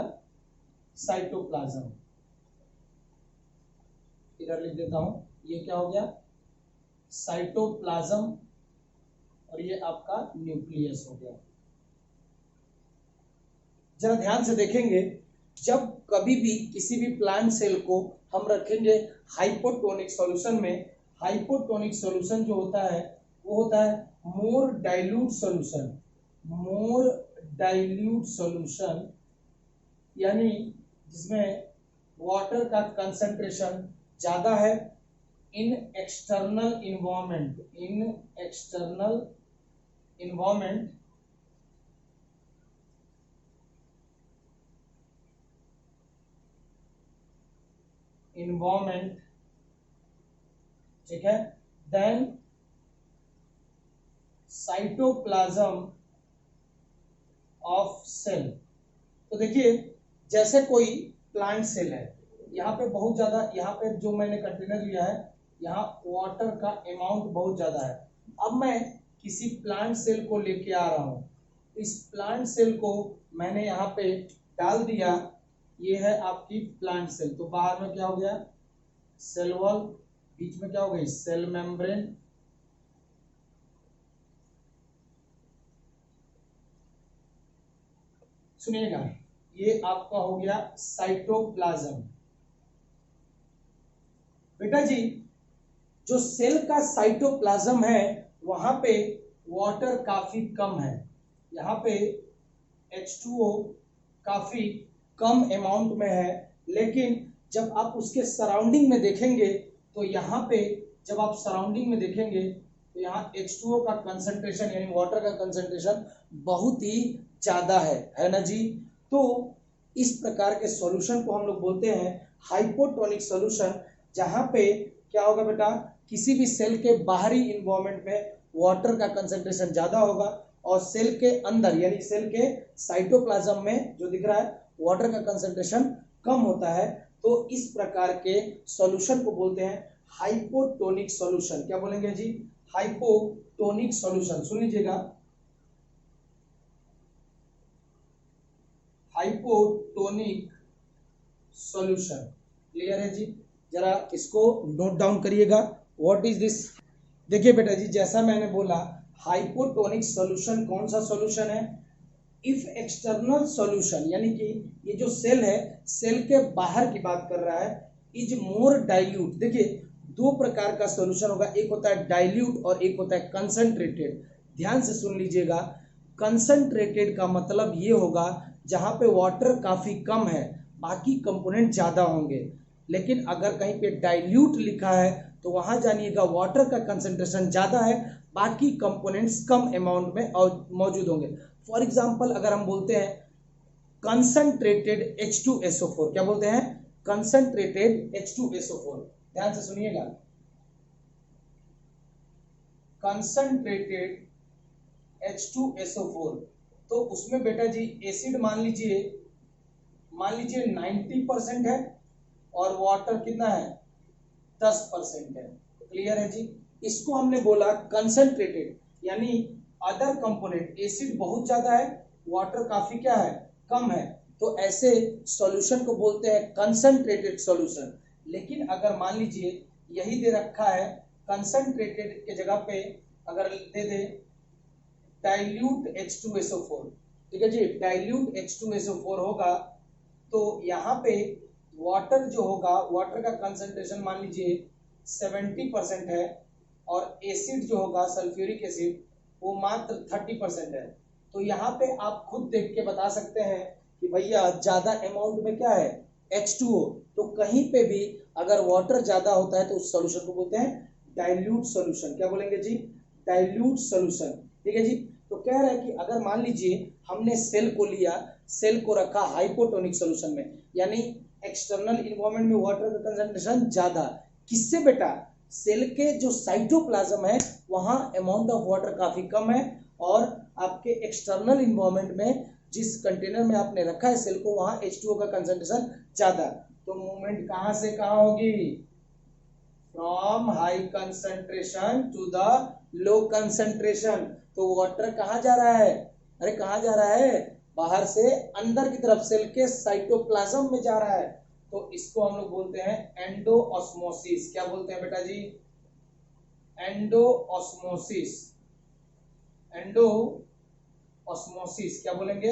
साइटोप्लाज्म। इधर लिख देता हूं, ये क्या हो गया? साइटोप्लाज्म, और ये आपका न्यूक्लियस हो गया। जरा ध्यान से देखेंगे, जब कभी भी किसी भी प्लांट सेल को हम रखेंगे हाइपोटोनिक सॉल्यूशन में, हाइपोटोनिक सॉल्यूशन जो होता है वो होता है मोर डाइल्यूट सॉल्यूशन। मोर डाइल्यूट सॉल्यूशन यानी जिसमें वाटर का कंसंट्रेशन ज्यादा है इन एक्सटर्नल इन्वायरमेंट। इन एक्सटर्नल इन्वायरमेंट इन्वायरमेंट, ठीक है, देन साइटोप्लाज्म ऑफ सेल। तो देखिए जैसे कोई प्लांट सेल है, यहाँ पे बहुत ज्यादा, यहाँ पे जो मैंने कंटेनर लिया है यहाँ वाटर का अमाउंट बहुत ज्यादा है। अब मैं किसी प्लांट सेल को लेके आ रहा हूँ, इस प्लांट सेल को मैंने यहाँ पे डाल दिया, ये है आपकी प्लांट सेल। तो बाहर में क्या हो गया? सेल वॉल, बीच में क्या हो गई? Cell membrane. सुनिएगा, ये आपका हो गया साइटोप्लाज्म। बेटा जी जो सेल का साइटोप्लाज्म है वहां पे वाटर काफी कम है, यहाँ पे H2O काफी कम अमाउंट में है, लेकिन जब आप उसके सराउंडिंग में देखेंगे तो यहाँ पे जब आप सराउंडिंग में देखेंगे तो यहाँ H2O का कंसंट्रेशन यानी वाटर का कंसंट्रेशन बहुत ही ज्यादा है ना जी। तो इस प्रकार के सॉल्यूशन को हम लोग बोलते हैं हाइपोटोनिक सॉल्यूशन, जहां पे क्या होगा बेटा, किसी भी सेल के बाहरी इन्वायरमेंट में वाटर का कंसंट्रेशन ज्यादा होगा और सेल के अंदर यानी सेल के साइटोप्लाज्म में जो दिख रहा है वाटर का कंसंट्रेशन कम होता है। तो इस प्रकार के सॉल्यूशन को बोलते हैं हाइपोटोनिक सॉल्यूशन। क्या बोलेंगे जी? Hypotonic solution. सुन लीजिएगा, हाइपोटोनिक सॉल्यूशन। क्लियर है जी? जरा इसको नोट डाउन करिएगा, व्हाट इज दिस। देखिए बेटा जी, जैसा मैंने बोला हाइपोटोनिक सॉल्यूशन कौन सा सॉल्यूशन है? इफ एक्सटर्नल सॉल्यूशन यानी कि ये जो सेल है, सेल के बाहर की बात कर रहा है, इज मोर डाइल्यूट। देखिए दो प्रकार का सॉल्यूशन होगा, एक होता है डाइल्यूट और एक होता है कंसंट्रेटेड। ध्यान से सुन लीजिएगा, कंसंट्रेटेड का मतलब ये होगा जहां पे वाटर काफी कम है, बाकी कंपोनेंट ज्यादा होंगे। लेकिन अगर कहीं पे डाइल्यूट लिखा है तो वहां जानिएगा वाटर का कंसंट्रेशन ज्यादा है, बाकी कंपोनेंट्स कम अमाउंट में मौजूद होंगे। फॉर एग्जांपल अगर हम बोलते हैं कंसंट्रेटेड H2SO4, क्या बोलते हैं? Concentrated H2SO4। ध्यान से सुनिएगा, कंसंट्रेटेड H2SO4, तो उसमें बेटा जी एसिड मान लीजिए 90% है और वाटर कितना है? 10% है। क्लियर है जी? इसको हमने बोला कंसंट्रेटेड, यानी अदर कंपोनेंट एसिड बहुत ज्यादा है, वाटर काफी क्या है? कम है। तो ऐसे सॉल्यूशन को बोलते हैं कंसंट्रेटेड सॉल्यूशन। लेकिन अगर मान लीजिए यही दे रखा है, कंसंट्रेटेड के जगह पे अगर दे दे डाइल्यूट H2SO4, ठीक है जी, डाइल्यूट H2SO4 होगा तो यहाँ पे वाटर जो होगा, वाटर का कंसंट्रेशन मान लीजिए 70% है और एसिड जो होगा सल्फ्यूरिक एसिड वो मात्र 30% है। तो यहाँ पे आप खुद देख के बता सकते हैं कि भैया ज्यादा अमाउंट में क्या है? H2O। तो कहीं पे भी अगर वाटर ज्यादा होता है तो उस सॉल्यूशन को बोलते हैं डाइल्यूट सॉल्यूशन। क्या बोलेंगे जी? Dilute solution. ठीक है जी? तो कह रहा है कि अगर मान लीजिए हमने सेल को लिया, सेल को रखा हाइपोटोनिक सॉल्यूशन में, यानी एक्सटर्नल इन्वायरमेंट में वाटर का कंसंट्रेशन ज्यादा, किससे बेटा? सेल के जो साइटोप्लाज्म है वहां अमाउंट ऑफ वाटर काफी कम है और आपके एक्सटर्नल इन्वायरमेंट में जिस कंटेनर में आपने रखा है सेल को वहां H2O का कंसंट्रेशन ज्यादा। तो मूवमेंट कहां से कहां होगी? From high concentration to the low concentration. तो वाटर कहां जा रहा है? अरे कहां जा रहा है? बाहर से अंदर की तरफ सेल के साइटोप्लाज्म में जा रहा है। तो इसको हम लोग बोलते हैं एंडो ऑस्मोसिस। क्या बोलते हैं बेटा जी? Endo osmosis. एंडो ऑस्मोसिस क्या बोलेंगे?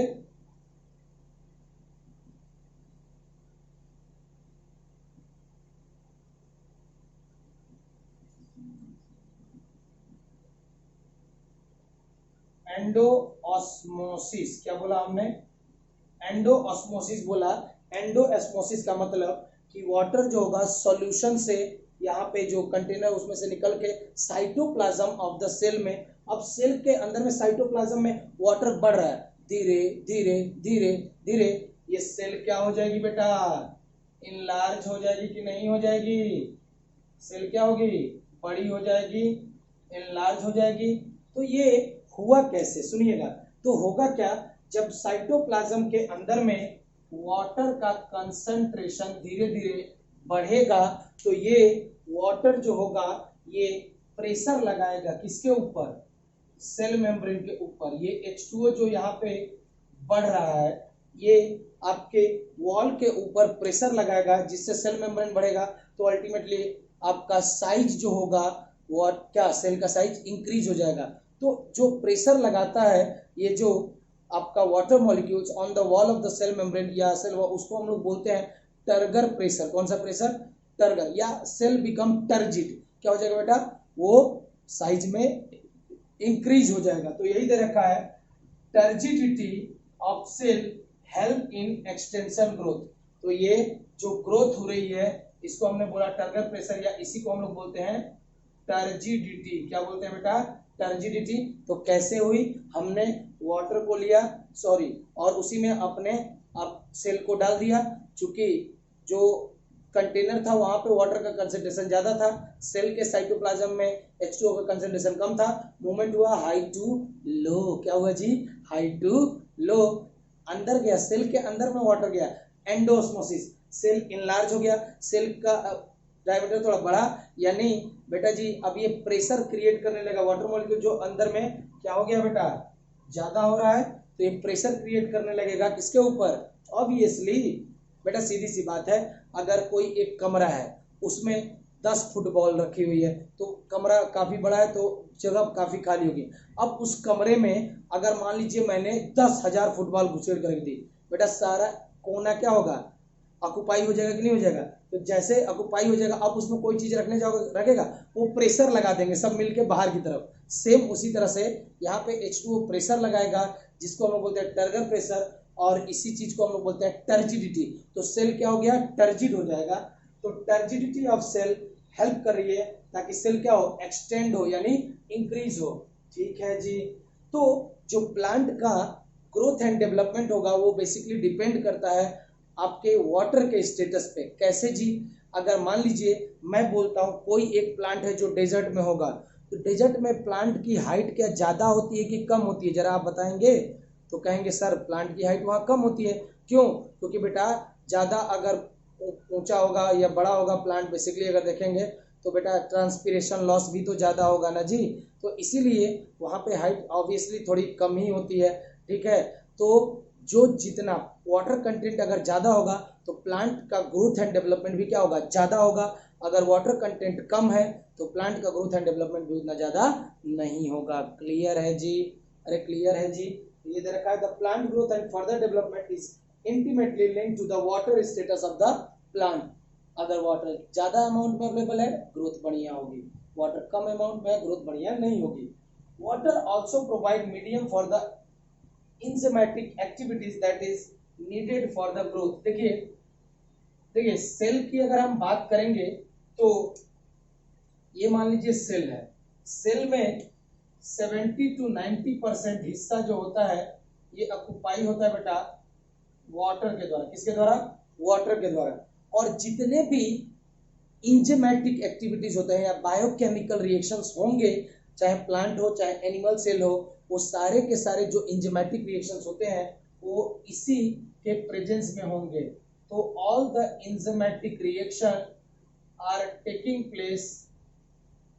Endo osmosis. क्या बोला हमने? एंडो ऑस्मोसिस बोला। एंडो ऑस्मोसिस का मतलब कि वाटर जो होगा सॉल्यूशन से यहाँ पे जो कंटेनर उसमें से निकल के साइटोप्लाज्म ऑफ द सेल में, अब सेल के अंदर में साइटोप्लाज्म में वाटर बढ़ रहा है, धीरे धीरे धीरे धीरे ये सेल क्या हो जाएगी बेटा? इनलार्ज हो जाएगी कि नहीं हो जाएगी? सेल क्या होगी? बड़ी हो जाएगी, इनलार्ज हो जाएगी। तो ये हुआ कैसे? सुनिएगा। तो होगा क्या, जब साइटोप्लाज्म के अंदर में वाटर का कंसंट्रेशन धीरे धीरे बढ़ेगा तो ये वाटर जो होगा ये प्रेशर लगाएगा किसके ऊपर? सेल मेम्ब्रेन के ऊपर। ये H2O जो यहाँ पे बढ़ रहा है ये आपके वॉल के ऊपर प्रेशर लगाएगा जिससे सेल मेम्ब्रेन बढ़ेगा। तो अल्टीमेटली आपका साइज जो होगा वो क्या, सेल का साइज इंक्रीज हो जाएगा। तो जो प्रेशर लगाता है ये जो आपका water molecules on the wall of the cell membrane या सेल, उसको हम लोग बोलते हैं टर्गर प्रेशर। कौन सा प्रेशर? टर्गर। या सेल बिकम टर्जिड। क्या हो जाएगा बेटा? वो साइज में इंक्रीज हो जाएगा। तो यही दे रखा है, turgidity of cell help in extension growth. तो ये जो ग्रोथ हो रही है इसको हमने बोला टर्गर प्रेशर, या इसी को हम लोग बोलते हैं टर्जिडिटी। क्या बोलते हैं बेटा? टर्जिडिटी। तो कैसे हुई? हमने वाटर को लिया, सॉरी, और उसी में अपने सेल को डाल दिया। चूंकि जो कंटेनर था वहां पे वाटर का कंसेंट्रेशन ज्यादा था, सेल के साइटोप्लाज्म में H2O का कंसेंट्रेशन कम था, मूवमेंट हुआ हाई टू लो। क्या हुआ जी? High to low. अंदर गया, सेल के अंदर में वाटर गया, एंडोस्मोसिस, सेल इनलार्ज हो गया, सेल का डायमीटर थोड़ा बढ़ा, यानी बेटा जी अब ये प्रेशर क्रिएट करने लगा। वाटर मॉलिक्यूल जो अंदर में क्या हो गया बेटा? ज्यादा हो रहा है, तो ये प्रेशर क्रिएट करने लगेगा किसके ऊपर? ऑब्वियसली बेटा सीधी सी बात है, अगर कोई एक कमरा है उसमें 10 फुटबॉल रखी हुई है, तो कमरा काफी बड़ा है तो जगह काफी खाली होगी। अब उस कमरे में अगर मान लीजिए मैंने 10,000 फुटबॉल घुसेड़ कर रख दी, बेटा सारा कोना क्या होगा? ऑक्युपाई हो जाएगा कि नहीं हो जाएगा? तो जैसे ऑक्युपाई हो जाएगा, अब उसमें कोई चीज रखने जाओगे रखेगा, वो प्रेशर लगा देंगे सब मिलके बाहर की तरफ। सेम उसी तरह से यहाँ पे H2O प्रेशर लगाएगा, जिसको हम लोग बोलते हैं टर्गर प्रेशर, और इसी चीज को हम लोग बोलते हैं टर्जिडिटी। तो सेल क्या हो गया? टर्जिड हो जाएगा। तो टर्जिडिटी ऑफ सेल हेल्प कर रही है ताकि सेल क्या हो? एक्सटेंड हो, यानी इंक्रीज हो। ठीक है जी। तो जो प्लांट का ग्रोथ एंड डेवलपमेंट होगा वो बेसिकली डिपेंड करता है आपके वाटर के स्टेटस पे। कैसे जी? अगर मान लीजिए मैं बोलता हूं कोई एक प्लांट है जो डेजर्ट में होगा, तो डेजर्ट में प्लांट की हाइट क्या ज्यादा होती है कि कम होती है? जरा आप बताएंगे। तो कहेंगे सर प्लांट की हाइट वहां कम होती है। क्यों? क्योंकि बेटा ज्यादा अगर ऊंचा होगा या बड़ा होगा प्लांट, बेसिकली अगर देखेंगे तो बेटा ट्रांसपीरेशन लॉस भी तो ज्यादा होगा ना जी। तो इसीलिए वहां पे हाइट ऑब्वियसली थोड़ी कम ही होती है। ठीक है। तो जो जितना वाटर कंटेंट अगर ज्यादा होगा तो प्लांट का ग्रोथ एंड डेवलपमेंट भी क्या होगा? ज्यादा होगा। अगर वाटर कंटेंट कम है तो प्लांट का ग्रोथ एंड डेवलपमेंट भी उतना ज्यादा नहीं होगा। क्लियर है जी? अरे क्लियर है जी। ये दे रखा है, the plant growth and further development is intimately linked to the water status of the plant. अगर वाटर ज्यादा अमाउंट में अवेलेबल है, ग्रोथ बढ़िया होगी। वाटर कम अमाउंट में, ग्रोथ बढ़िया नहीं होगी। Water also provide medium for the enzymatic activities that is needed for the growth. देखिए सेल की अगर हम बात करेंगे तो ये मान लीजिए सेल है, सेल में 70 to 90% हिस्सा जो होता है ये ऑक्युपाई होता है बेटा वाटर के द्वारा। किसके द्वारा? वाटर के द्वारा। और जितने भी इंजाइमेटिक एक्टिविटीज होते हैं या बायोकेमिकल रिएक्शंस होंगे, चाहे प्लांट हो चाहे एनिमल सेल हो, वो सारे के सारे जो इंजाइमेटिक रिएक्शंस होते हैं वो इसी के प्रेजेंस में होंगे। तो all the enzymatic reaction are taking place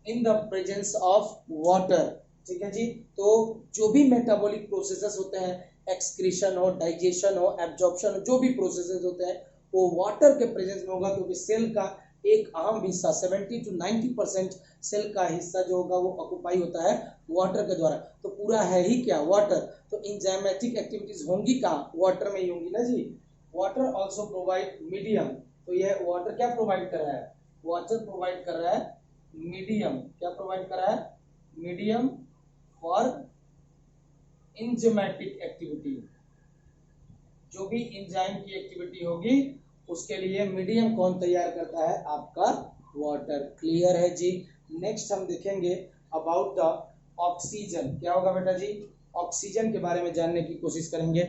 in the presence of water. ठीक है जी। तो जो भी मेटाबॉलिक प्रोसेसेस होते हैं, एक्सक्रीशन हो, डाइजेशन हो, एब्जॉर्प्शन हो, जो भी प्रोसेसेस होते हैं वो वाटर के प्रेजेंस में होगा, क्योंकि सेल का एक अहम हिस्सा 70 to 90% सेल का हिस्सा जो होगा वो ऑक्युपाई होता है वाटर के द्वारा। तो पूरा है ही क्या? वाटर। तो इंजाइमेटिक एक्टिविटीज होंगी कहाँ? वाटर में ही होंगी ना जी। Water also provide medium. तो यह वाटर क्या प्रोवाइड कर रहा है? वाटर प्रोवाइड कर रहा है मीडियम। क्या प्रोवाइड कर रहा है? Medium for enzymatic activity. जो भी इंजाइम की एक्टिविटी होगी उसके लिए मीडियम कौन तैयार करता है? आपका वाटर। क्लियर है जी। नेक्स्ट हम देखेंगे अबाउट द ऑक्सीजन। क्या होगा बेटा जी? ऑक्सीजन के बारे में जानने की कोशिश करेंगे।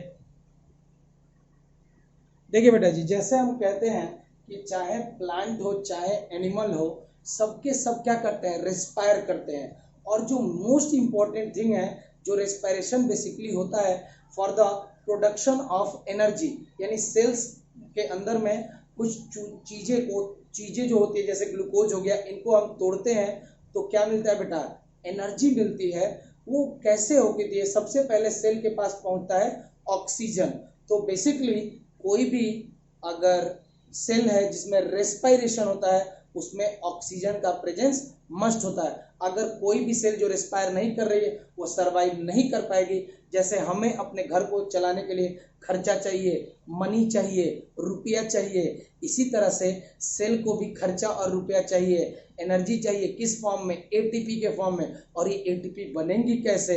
देखिए बेटा जी, जैसे हम कहते हैं कि चाहे प्लांट हो चाहे एनिमल हो, सबके सब क्या करते हैं? रेस्पायर करते हैं। और जो मोस्ट इंपॉर्टेंट थिंग है, जो रेस्पायरेशन बेसिकली होता है for the production of energy, यानी सेल्स के अंदर में कुछ चीजें जो होती है जैसे ग्लूकोज हो गया, इनको हम तोड़ते हैं तो क्या मिलता है बेटा? एनर्जी मिलती है। वो कैसे होती है? सबसे पहले सेल के पास पहुंचता है ऑक्सीजन। तो बेसिकली कोई भी अगर सेल है जिसमें रेस्पायरेशन होता है उसमें ऑक्सीजन का प्रेजेंस मस्ट होता है। अगर कोई भी सेल जो रेस्पायर नहीं कर रही है वो सरवाइव नहीं कर पाएगी। जैसे हमें अपने घर को चलाने के लिए खर्चा चाहिए, मनी चाहिए, रुपया चाहिए, इसी तरह से सेल को भी खर्चा और रुपया चाहिए, एनर्जी चाहिए। किस फॉर्म में? एटीपी के फॉर्म में। और ये एटीपी बनेंगी कैसे?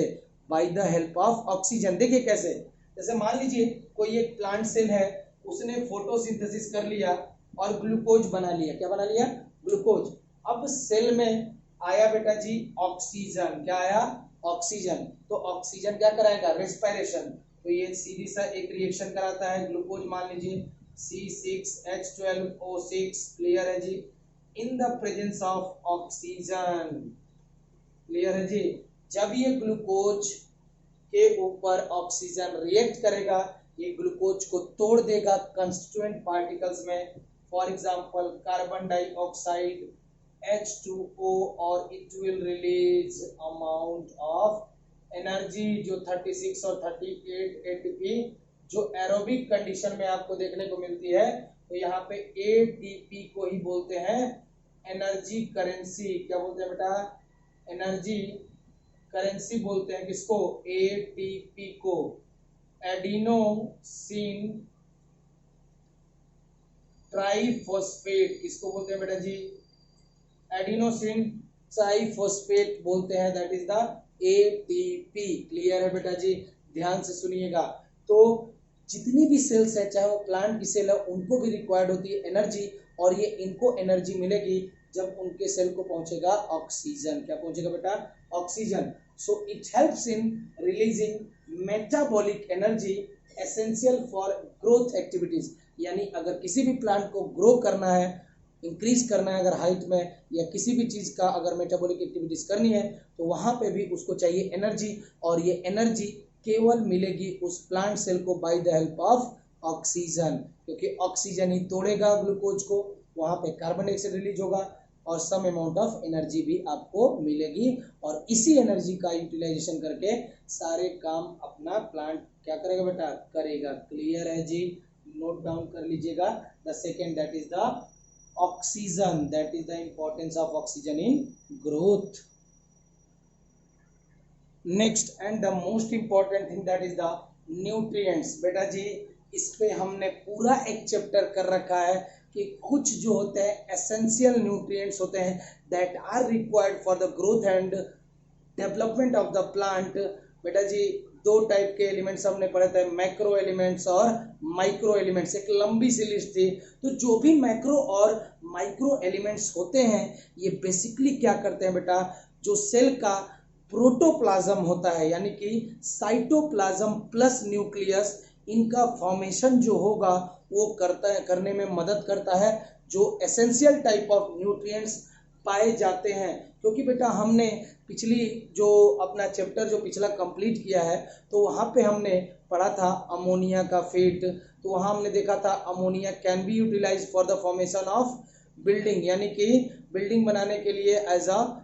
By the help of oxygen. देखिए कैसे, जैसे मान लीजिए कोई एक प्लांट सेल है, उसने फोटोसिंथेसिस कर लिया और ग्लूकोज बना लिया। क्या बना लिया? ग्लूकोज। अब सेल में आया बेटा जी ऑक्सीजन, क्या आया ऑक्सीजन। तो ऑक्सीजन क्या कराएगा रेस्पिरेशन, तो ये सीधी सा एक रिएक्शन कराता है, ग्लूकोज मान लीजिए C6H12O6, क्लियर है जी, in the presence of oxygen, clear है जी। जब ये ग्लूकोज के ऊपर ऑक्सीजन रिएक्ट करेगा, ये ग्लूकोज को तोड़ देगा कंस्टिट्यूएंट पार्टिकल्स में, for example carbon dioxide H2O, और it will release amount of energy जो 36 और 38 एटीपी जो एरोबिक कंडीशन में आपको देखने को मिलती है। तो यहाँ पे एटीपी को ही बोलते हैं एनर्जी करेंसी, क्या बोलते हैं बेटा एनर्जी करेंसी बोलते हैं, किसको एटीपी को, एडिनोसिन ट्राइफॉस्फेट किसको बोलते हैं बेटा जी, एडिनोसिन ट्राइफॉस्फेट बोलते हैं, that is the ATP, clear है बेटा जी, ध्यान से सुनिएगा। तो जितनी भी सेल्स है चाहे वो प्लांट की सेल है उनको भी रिक्वायर्ड होती है एनर्जी, और ये इनको एनर्जी मिलेगी जब उनके सेल को पहुंचेगा ऑक्सीजन, क्या पहुंचेगा बेटा oxygen. So it helps in releasing metabolic energy essential for growth activities, यानी अगर किसी भी प्लांट को ग्रो करना है, इंक्रीज करना है अगर हाइट में, या किसी भी चीज का अगर मेटाबॉलिक एक्टिविटीज करनी है तो वहां पे भी उसको चाहिए एनर्जी, और ये एनर्जी केवल मिलेगी उस प्लांट सेल को by the help of oxygen, क्योंकि ऑक्सीजन ही तोड़ेगा ग्लूकोज को, वहां पे कार्बन डाइऑक्साइड रिलीज होगा और सम अमाउंट ऑफ एनर्जी भी आपको मिलेगी, और इसी एनर्जी का यूटिलाइजेशन करके सारे काम अपना प्लांट क्या करेगा बेटा करेगा, क्लियर है जी, नोट डाउन कर लीजिएगा। The second that is the oxygen, that is the importance of oxygen in growth. Next and the most important thing that is the nutrients, बेटा जी इस पे हमने पूरा एक चैप्टर कर रखा है कि कुछ जो होते हैं एसेंशियल न्यूट्रिएंट्स होते हैं that are required for the growth and development of the plant. बेटा जी दो टाइप के एलिमेंट्स हमने पढ़े थे, मैक्रो एलिमेंट्स और माइक्रो एलिमेंट्स, एक लंबी सी लिस्ट थी। तो जो भी मैक्रो और माइक्रो एलिमेंट्स होते हैं ये बेसिकली क्या करते हैं बेटा, जो सेल का प्रोटोप्लाज्म होता है यानी कि साइटोप्लाज्म प्लस न्यूक्लियस, इनका फॉर्मेशन जो होगा वो करने में मदद करता है, जो एसेंशियल टाइप ऑफ न्यूट्रिएंट्स पाए जाते हैं। क्योंकि बेटा हमने पिछली जो अपना चैप्टर जो पिछला कंप्लीट किया है तो वहाँ पे हमने पढ़ा था अमोनिया का फेट, तो वहाँ हमने देखा था ammonia can be utilise for the formation of building, यानी कि बिल्डिंग बनाने के लिए एज अ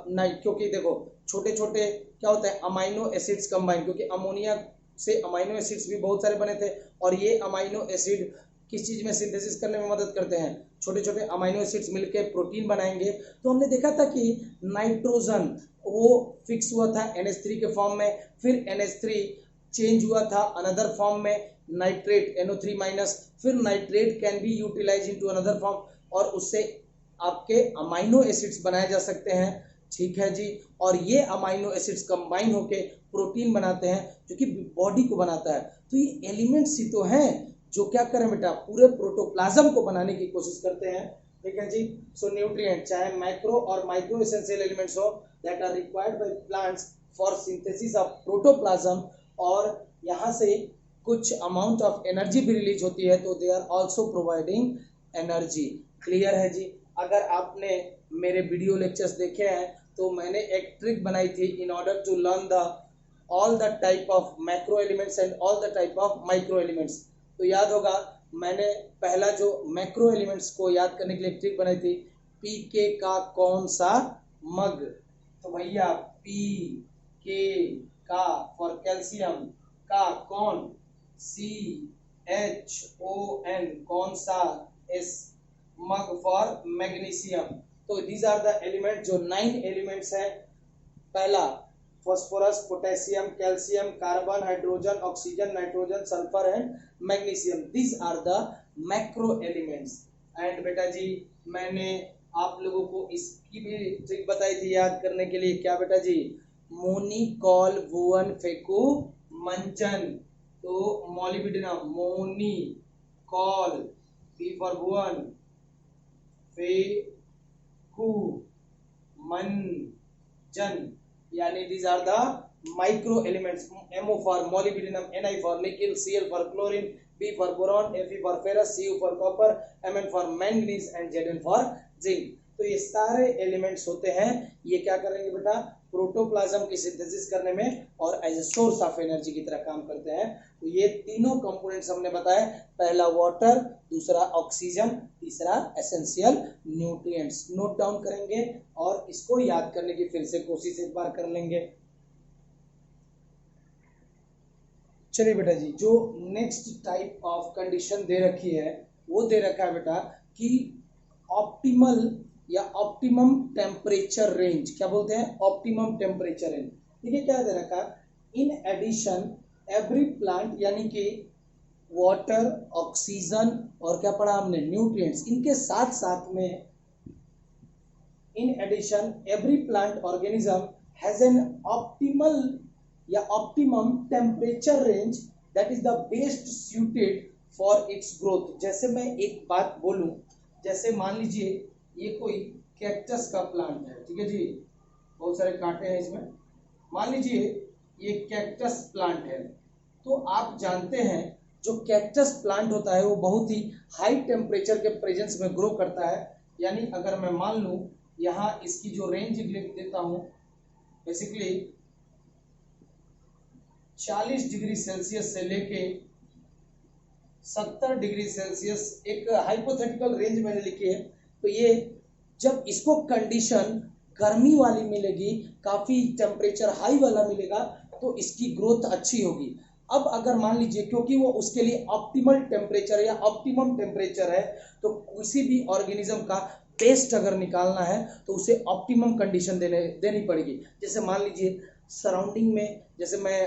नाइट, क्योंकि देखो छोटे छोटे क्या होता है अमाइनो एसिड्स कंबाइन, क्योंकि अमोनिया से अमाइनो एसिड्स भी बहुत सारे बने थे, और ये अमाइनो एसिड किस चीज में सिंथेसिस करने में मदद करते हैं, छोटे छोटे अमाइनो एसिड्स मिलकर प्रोटीन बनाएंगे। तो हमने देखा था कि नाइट्रोजन वो फिक्स हुआ था NH3 के फॉर्म में, फिर NH3 चेंज हुआ था अनदर फॉर्म में नाइट्रेट NO3 माइनस, फिर nitrate can be utilise into another form, और उससे आपके अमाइनो एसिड्स बनाए जा सकते हैं, ठीक है जी। और ये अमाइनो एसिड्स कंबाइन होके प्रोटीन बनाते हैं जो कि बॉडी को बनाता है। तो ये एलिमेंट्स ही तो हैं जो क्या करें बेटा पूरे प्रोटोप्लाज्म को बनाने की कोशिश करते हैं, ठीक है जी। सो न्यूट्रिएंट चाहे माइक्रो और माइक्रो एसेंशियल एलिमेंट्स हो that are required by plants for synthesis of protoplasm, और यहाँ से कुछ अमाउंट ऑफ एनर्जी भी रिलीज होती है, तो they are also providing energy, clear है जी। अगर आपने मेरे वीडियो लेक्चर्स देखे हैं तो मैंने एक ट्रिक बनाई थी in order to learn the all the type of macro elements and all the type of micro elements. तो याद होगा मैंने पहला जो मैक्रो एलिमेंट्स को याद करने के लिए ट्रिक बनाई थी, पीके का कौन सा मग, तो भैया पी के का फॉर कैल्शियम, का कौन CHON कौन सा, एस मग फॉर मैग्नीशियम। तो दीज आर द एलिमेंट जो 9 एलिमेंट्स है, पहला phosphorus, potassium, calcium, carbon, hydrogen, oxygen, nitrogen, sulphur and magnesium, these are the macro elements. And बेटा जी मैंने आप लोगों को इसकी भी ट्रिक बताई थी याद करने के लिए, क्या बेटा जी, मोनी कॉल भुवन फेकू मंचन, तो मॉलिब्डेनम मोनी कॉल, बी फॉर भुवन, फेकू मंजन, यानी these are the micro elements. MO for molybdenum, Ni for nickel, Cl for chlorine, B for boron, Fe for ferrous, Cu for copper, Mn for manganese and Zn for zinc. तो ये सारे elements होते हैं, ये क्या करेंगे बेटा, protoplasm की सिंथेसिस करने में और as a source of energy की तरह काम करते हैं। तो ये तीनों कंपोनेंट्स हमने बताए, पहला वाटर, दूसरा ऑक्सीजन, तीसरा एसेंशियल न्यूट्रिएंट्स। नोट डाउन करेंगे और इसको याद करने की फिर से कोशिश एक बार कर लेंगे। चलिए बेटा जी, जो नेक्स्ट टाइप ऑफ कंडीशन दे रखी है वो दे रखा है बेटा कि ऑप्टिमल या ऑप्टिमम टेम्परेचर रेंज, क्या बोलते हैं, ऑप्टिमम टेम्परेचर रेंज। देखिए क्या दे रखा, इन एडिशन एवरी प्लांट, यानी कि वाटर, ऑक्सीजन और क्या पढ़ा हमने, न्यूट्रिएंट्स, इनके साथ साथ में in addition every plant organism has an optimal या optimum temperature range that is the best suited for its growth. जैसे मैं एक बात बोलूं, जैसे मान लीजिए ये कोई कैक्टस का प्लांट है, ठीक है जी, बहुत सारे कांटे हैं इसमें, मान लीजिए ये कैक्टस प्लांट है, तो आप जानते हैं जो कैक्टस प्लांट होता है वो बहुत ही हाई टेम्परेचर के प्रेजेंस में ग्रो करता है। यानी अगर मैं मान लूं यहाँ इसकी जो रेंज लिख देता हूं, बेसिकली 40 डिग्री सेल्सियस से लेके 70 डिग्री सेल्सियस, एक हाइपोथेटिकल रेंज मैंने लिखी है। तो ये जब इसको कंडीशन गर्मी वाली मिलेगी, काफी टेम्परेचर हाई वाला मिलेगा, तो इसकी ग्रोथ अच्छी होगी। अब अगर मान लीजिए क्योंकि वो उसके लिए ऑप्टिमल टेम्परेचर या ऑप्टिमम टेम्परेचर है, तो किसी भी ऑर्गेनिज्म का बेस्ट अगर निकालना है तो उसे ऑप्टिमम कंडीशन देनी पड़ेगी। जैसे मान लीजिए सराउंडिंग में, जैसे मैं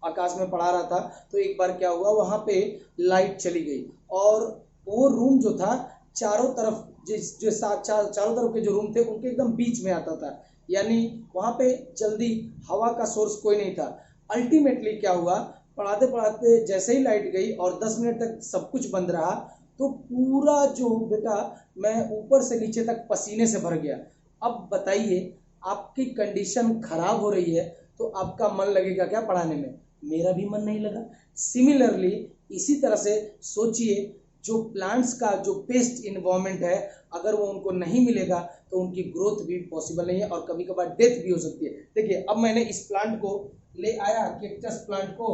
आकाश में पढ़ा रहा था, तो एक बार क्या हुआ, वहां पे लाइट चली गई और वो रूम जो था चारों तरफ, चारों तरफ के जो रूम थे उनके एकदम बीच में आता था, यानी वहां पे जल्दी हवा का सोर्स कोई नहीं था। अल्टीमेटली क्या हुआ, पढ़ाते पढ़ाते जैसे ही लाइट गई और 10 मिनट तक सब कुछ बंद रहा, तो पूरा जो बेटा मैं ऊपर से नीचे तक पसीने से भर गया। अब बताइए, आपकी कंडीशन खराब हो रही है तो आपका मन लगेगा क्या पढ़ाने में? मेरा भी मन नहीं लगा। सिमिलरली इसी तरह से सोचिए, जो प्लांट्स का जो बेस्ट इन्वायरमेंट है, अगर वो उनको नहीं मिलेगा तो उनकी ग्रोथ भी पॉसिबल नहीं है और कभी कभार डेथ भी हो सकती है। देखिए अब मैंने इस प्लांट को ले आया, कैक्टस प्लांट को,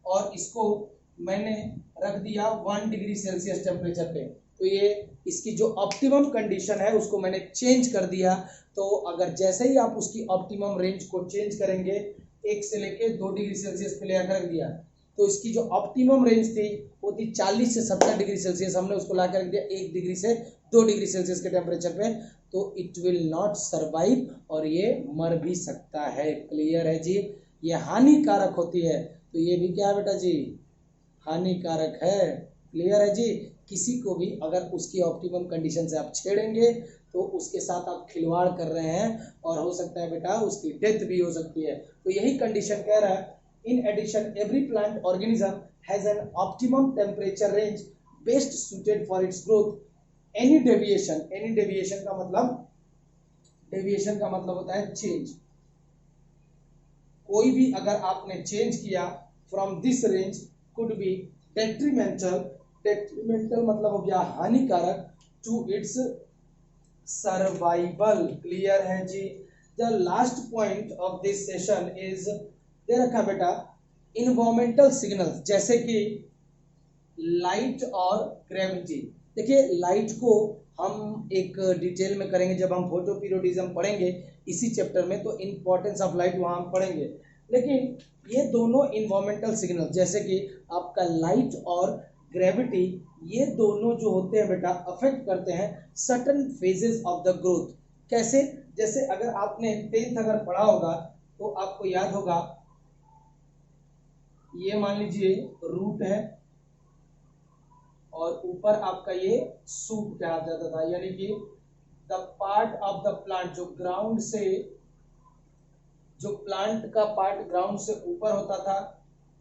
और इसको मैंने रख दिया 1 डिग्री सेल्सियस टेम्परेचर पे, तो ये इसकी जो ऑप्टिमम कंडीशन है उसको मैंने चेंज कर दिया। तो अगर जैसे ही आप उसकी ऑप्टिमम रेंज को चेंज करेंगे, 1 से लेके 2 डिग्री सेल्सियस पे ले आकर रख दिया, तो इसकी जो ऑप्टिमम रेंज थी वो थी 40 से 70 डिग्री सेल्सियस, हमने उसको ला कर रख दिया 1 डिग्री से 2 डिग्री सेल्सियस के टेम्परेचर पे, तो इट विल नॉट सर्वाइव और ये मर भी सकता है। क्लियर है जी? ये हानिकारक होती है, तो ये भी क्या है बेटा जी, हानिकारक है। क्लियर है जी? किसी को भी अगर उसकी ऑप्टिमम कंडीशन से आप छेड़ेंगे तो उसके साथ आप खिलवाड़ कर रहे हैं और हो सकता है बेटा उसकी डेथ भी हो सकती है। तो यही कंडीशन कह रहा है, in addition every plant organism has an optimum temperature range best suited for its growth. Any deviation का मतलब होता है चेंज। कोई भी अगर आपने चेंज किया from this range could be detrimental मतलब हो गया हानिकारक टू इट्स सर्वाइवल। क्लियर है जी? The last point of this session is दे रखा बेटा इन्वायरमेंटल सिग्नल्स, जैसे कि लाइट और ग्रेविटी। देखिए लाइट को हम एक डिटेल में करेंगे जब हम फोटो पीरियोडिज्म पढ़ेंगे इसी चैप्टर में, तो इंपॉर्टेंस ऑफ लाइट वहां हम पढ़ेंगे। लेकिन ये दोनों इन्वायरमेंटल सिग्नल, जैसे कि आपका लाइट और ग्रेविटी, ये दोनों जो होते हैं बेटा अफेक्ट करते हैं certain phases of the growth. कैसे? जैसे अगर आपने 10th अगर पढ़ा होगा तो आपको याद होगा, ये मान लीजिए रूट है और ऊपर आपका ये सूट कहा जाता था, यानी कि the part of the plant जो ग्राउंड से, जो प्लांट का पार्ट ग्राउंड से ऊपर होता था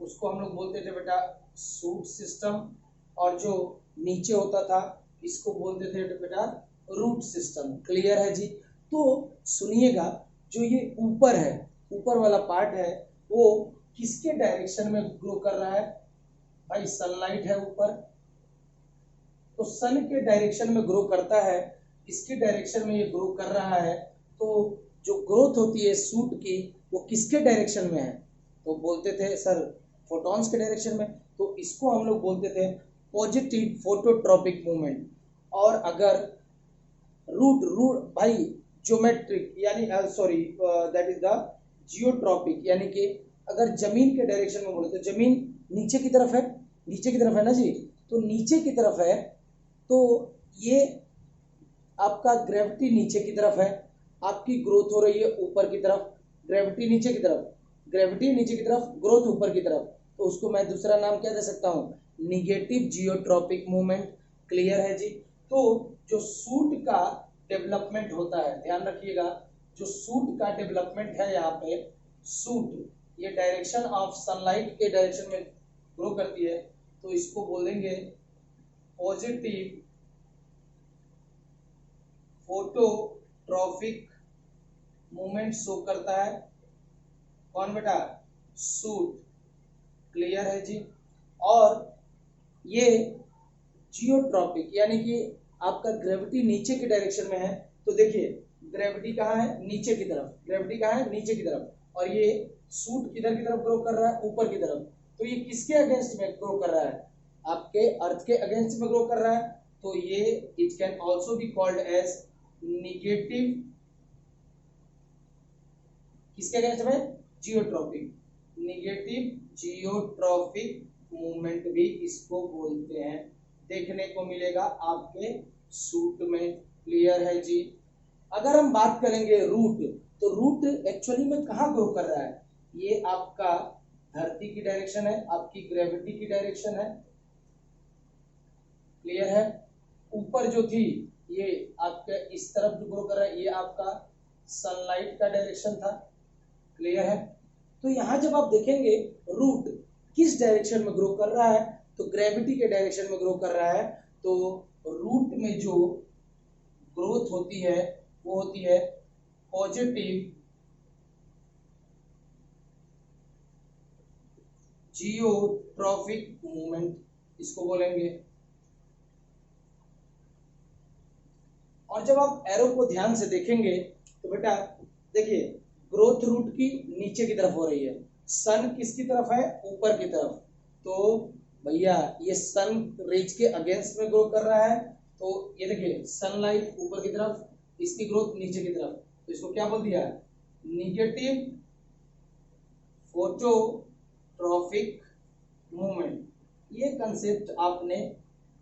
उसको हम लोग बोलते थे बेटा सूट सिस्टम, और जो नीचे होता था इसको बोलते थे बेटा रूट सिस्टम। क्लियर है जी? तो सुनिएगा, जो ये ऊपर है, ऊपर वाला पार्ट है, वो किसके डायरेक्शन में ग्रो कर रहा है? भाई सनलाइट है ऊपर, तो सन के डायरेक्शन में ग्रो करता है, इसके डायरेक्शन में ये ग्रो कर रहा है। तो जो ग्रोथ होती है सूट की, वो किसके डायरेक्शन में है? तो बोलते थे सर फोटॉन्स के डायरेक्शन में। तो इसको हम लोग बोलते थे पॉजिटिव फोटोट्रॉपिक मूवमेंट। और अगर रूट भाई ज्योमेट्रिक यानी sorry that is the geotropic, यानी कि अगर जमीन के डायरेक्शन में बोले तो जमीन नीचे की तरफ है, नीचे की तरफ है ना जी, तो नीचे की तरफ है, तो ये आपका ग्रेविटी नीचे की तरफ है, आपकी ग्रोथ हो रही है ऊपर की तरफ, ग्रेविटी नीचे की तरफ, ग्रेविटी नीचे की तरफ, ग्रोथ ऊपर की तरफ। तो उसको मैं दूसरा नाम क्या दे सकता हूँ? Negative geotropic movement. क्लियर है जी? तो जो सूट का डेवलपमेंट होता है, ध्यान रखिएगा, जो सूट का डेवलपमेंट है यहाँ पे, सूट ये डायरेक्शन ऑफ सनलाइट के डायरेक्शन में ग्रो करती है, तो इसको बोलेंगे पॉजिटिव फोटोट्रॉपिक मूवमेंट शो करता है। कौन बेटा? सूट। क्लियर है जी? और ये जियोट्रॉपिक यानी कि आपका ग्रेविटी नीचे के डायरेक्शन में है, तो देखिए ग्रेविटी कहाँ है? नीचे की तरफ। ग्रेविटी कहाँ है? नीचे की तरफ। और ये सूट किधर की तरफ ग्रो कर रहा है? ऊपर की तरफ। तो ये किसके अगेंस्ट में ग्रो कर रहा है? आपके अर्थ के अगेंस्ट में ग्रो कर रहा है। तो ये it can also be called as negative, किसके अगेंस्ट में? जियोट्रॉपिक। निगेटिव जियोट्रॉपिक मूवमेंट भी इसको बोलते हैं, देखने को मिलेगा आपके सूट में। क्लियर है जी? अगर हम बात करेंगे रूट, तो रूट एक्चुअली में कहाँ ग्रो कर रहा है? ये आपका धरती की डायरेक्शन है, आपकी ग्रेविटी की डायरेक्शन है। क्लियर है? ऊपर जो थी ये आपके इस तरफ ग्रो कर रहा है, ये आपका सनलाइट का डायरेक्शन था। क्लियर है? तो यहां जब आप देखेंगे रूट किस डायरेक्शन में ग्रो कर रहा है, तो ग्रेविटी के डायरेक्शन में ग्रो कर रहा है। तो रूट में जो ग्रोथ होती है वो होती है पॉजिटिव जियोट्रॉपिक मूवमेंट, इसको बोलेंगे। और जब आप एरो को ध्यान से देखेंगे तो बेटा देखिए ग्रोथ रूट की नीचे की तरफ हो रही है, सन किसकी तरफ है? ऊपर की तरफ। तो भैया ये सन रेज के अगेंस्ट में ग्रो कर रहा है, तो ये देखिए सनलाइट ऊपर की तरफ, इसकी ग्रोथ नीचे की तरफ, तो इसको क्या बोल दिया? Negative phototropic movement. ये कंसेप्ट आपने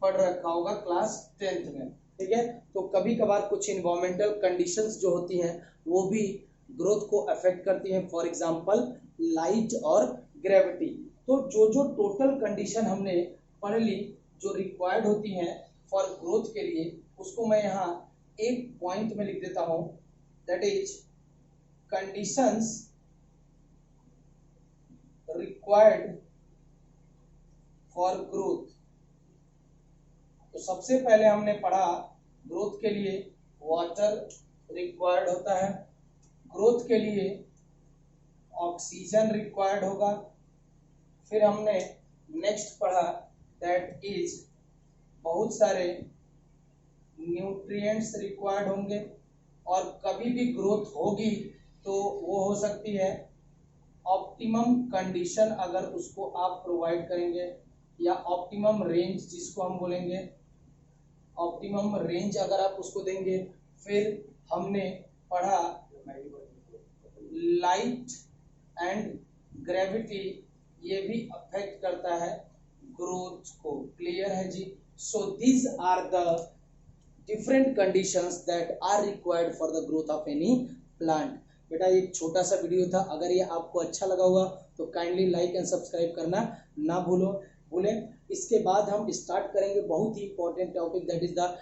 पढ़ रखा होगा क्लास 10th में। ठीक है? तो कभी कभार कुछ इन्वायरमेंटल कंडीशंस जो होती हैं वो भी ग्रोथ को अफेक्ट करती हैं, फॉर एग्जांपल लाइट और ग्रेविटी। तो जो जो टोटल कंडीशन हमने पढ़ ली जो रिक्वायर्ड होती हैं फॉर ग्रोथ के लिए, उसको मैं यहाँ एक पॉइंट में लिख देता हूँ, that is conditions required for growth. तो सबसे पहले हमने पढ़ा ग्रोथ के लिए वाटर रिक्वायर्ड होता है, ग्रोथ के लिए ऑक्सीजन रिक्वायर्ड होगा। फिर हमने नेक्स्ट पढ़ा दैट इज बहुत सारे न्यूट्रिएंट्स रिक्वायर्ड होंगे, और कभी भी ग्रोथ होगी तो वो हो सकती है ऑप्टिमम कंडीशन अगर उसको आप प्रोवाइड करेंगे, या ऑप्टिमम रेंज जिसको हम बोलेंगे, ऑप्टिमम रेंज अगर आप उसको देंगे। फिर हमने पढ़ा लाइट एंड ग्रेविटी, ये भी अफेक्ट करता है ग्रोथ को। क्लियर है जी? So these are the different conditions that are required for the growth of any plant. बेटा ये एक छोटा सा वीडियो था, अगर ये आपको अच्छा लगा हुआ तो काइंडली लाइक एंड सब्सक्राइब करना ना भूलें। इसके बाद हम स्टार्ट करेंगे बहुत ही important topic, that is the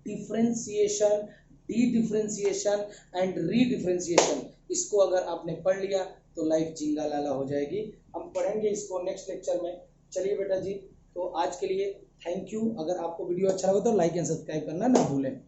differentiation, dedifferentiation and redifferentiation. इसको अगर आपने पढ़ लिया तो लाइफ जिंगा लाला हो जाएगी। हम पढ़ेंगे इसको नेक्स्ट लेक्चर में। चलिए बेटा जी, तो आज के लिए थैंक यू। अगर आपको वीडियो अच्छा लगा तो लाइक एंड सब्सक्राइब करना ना भूलें।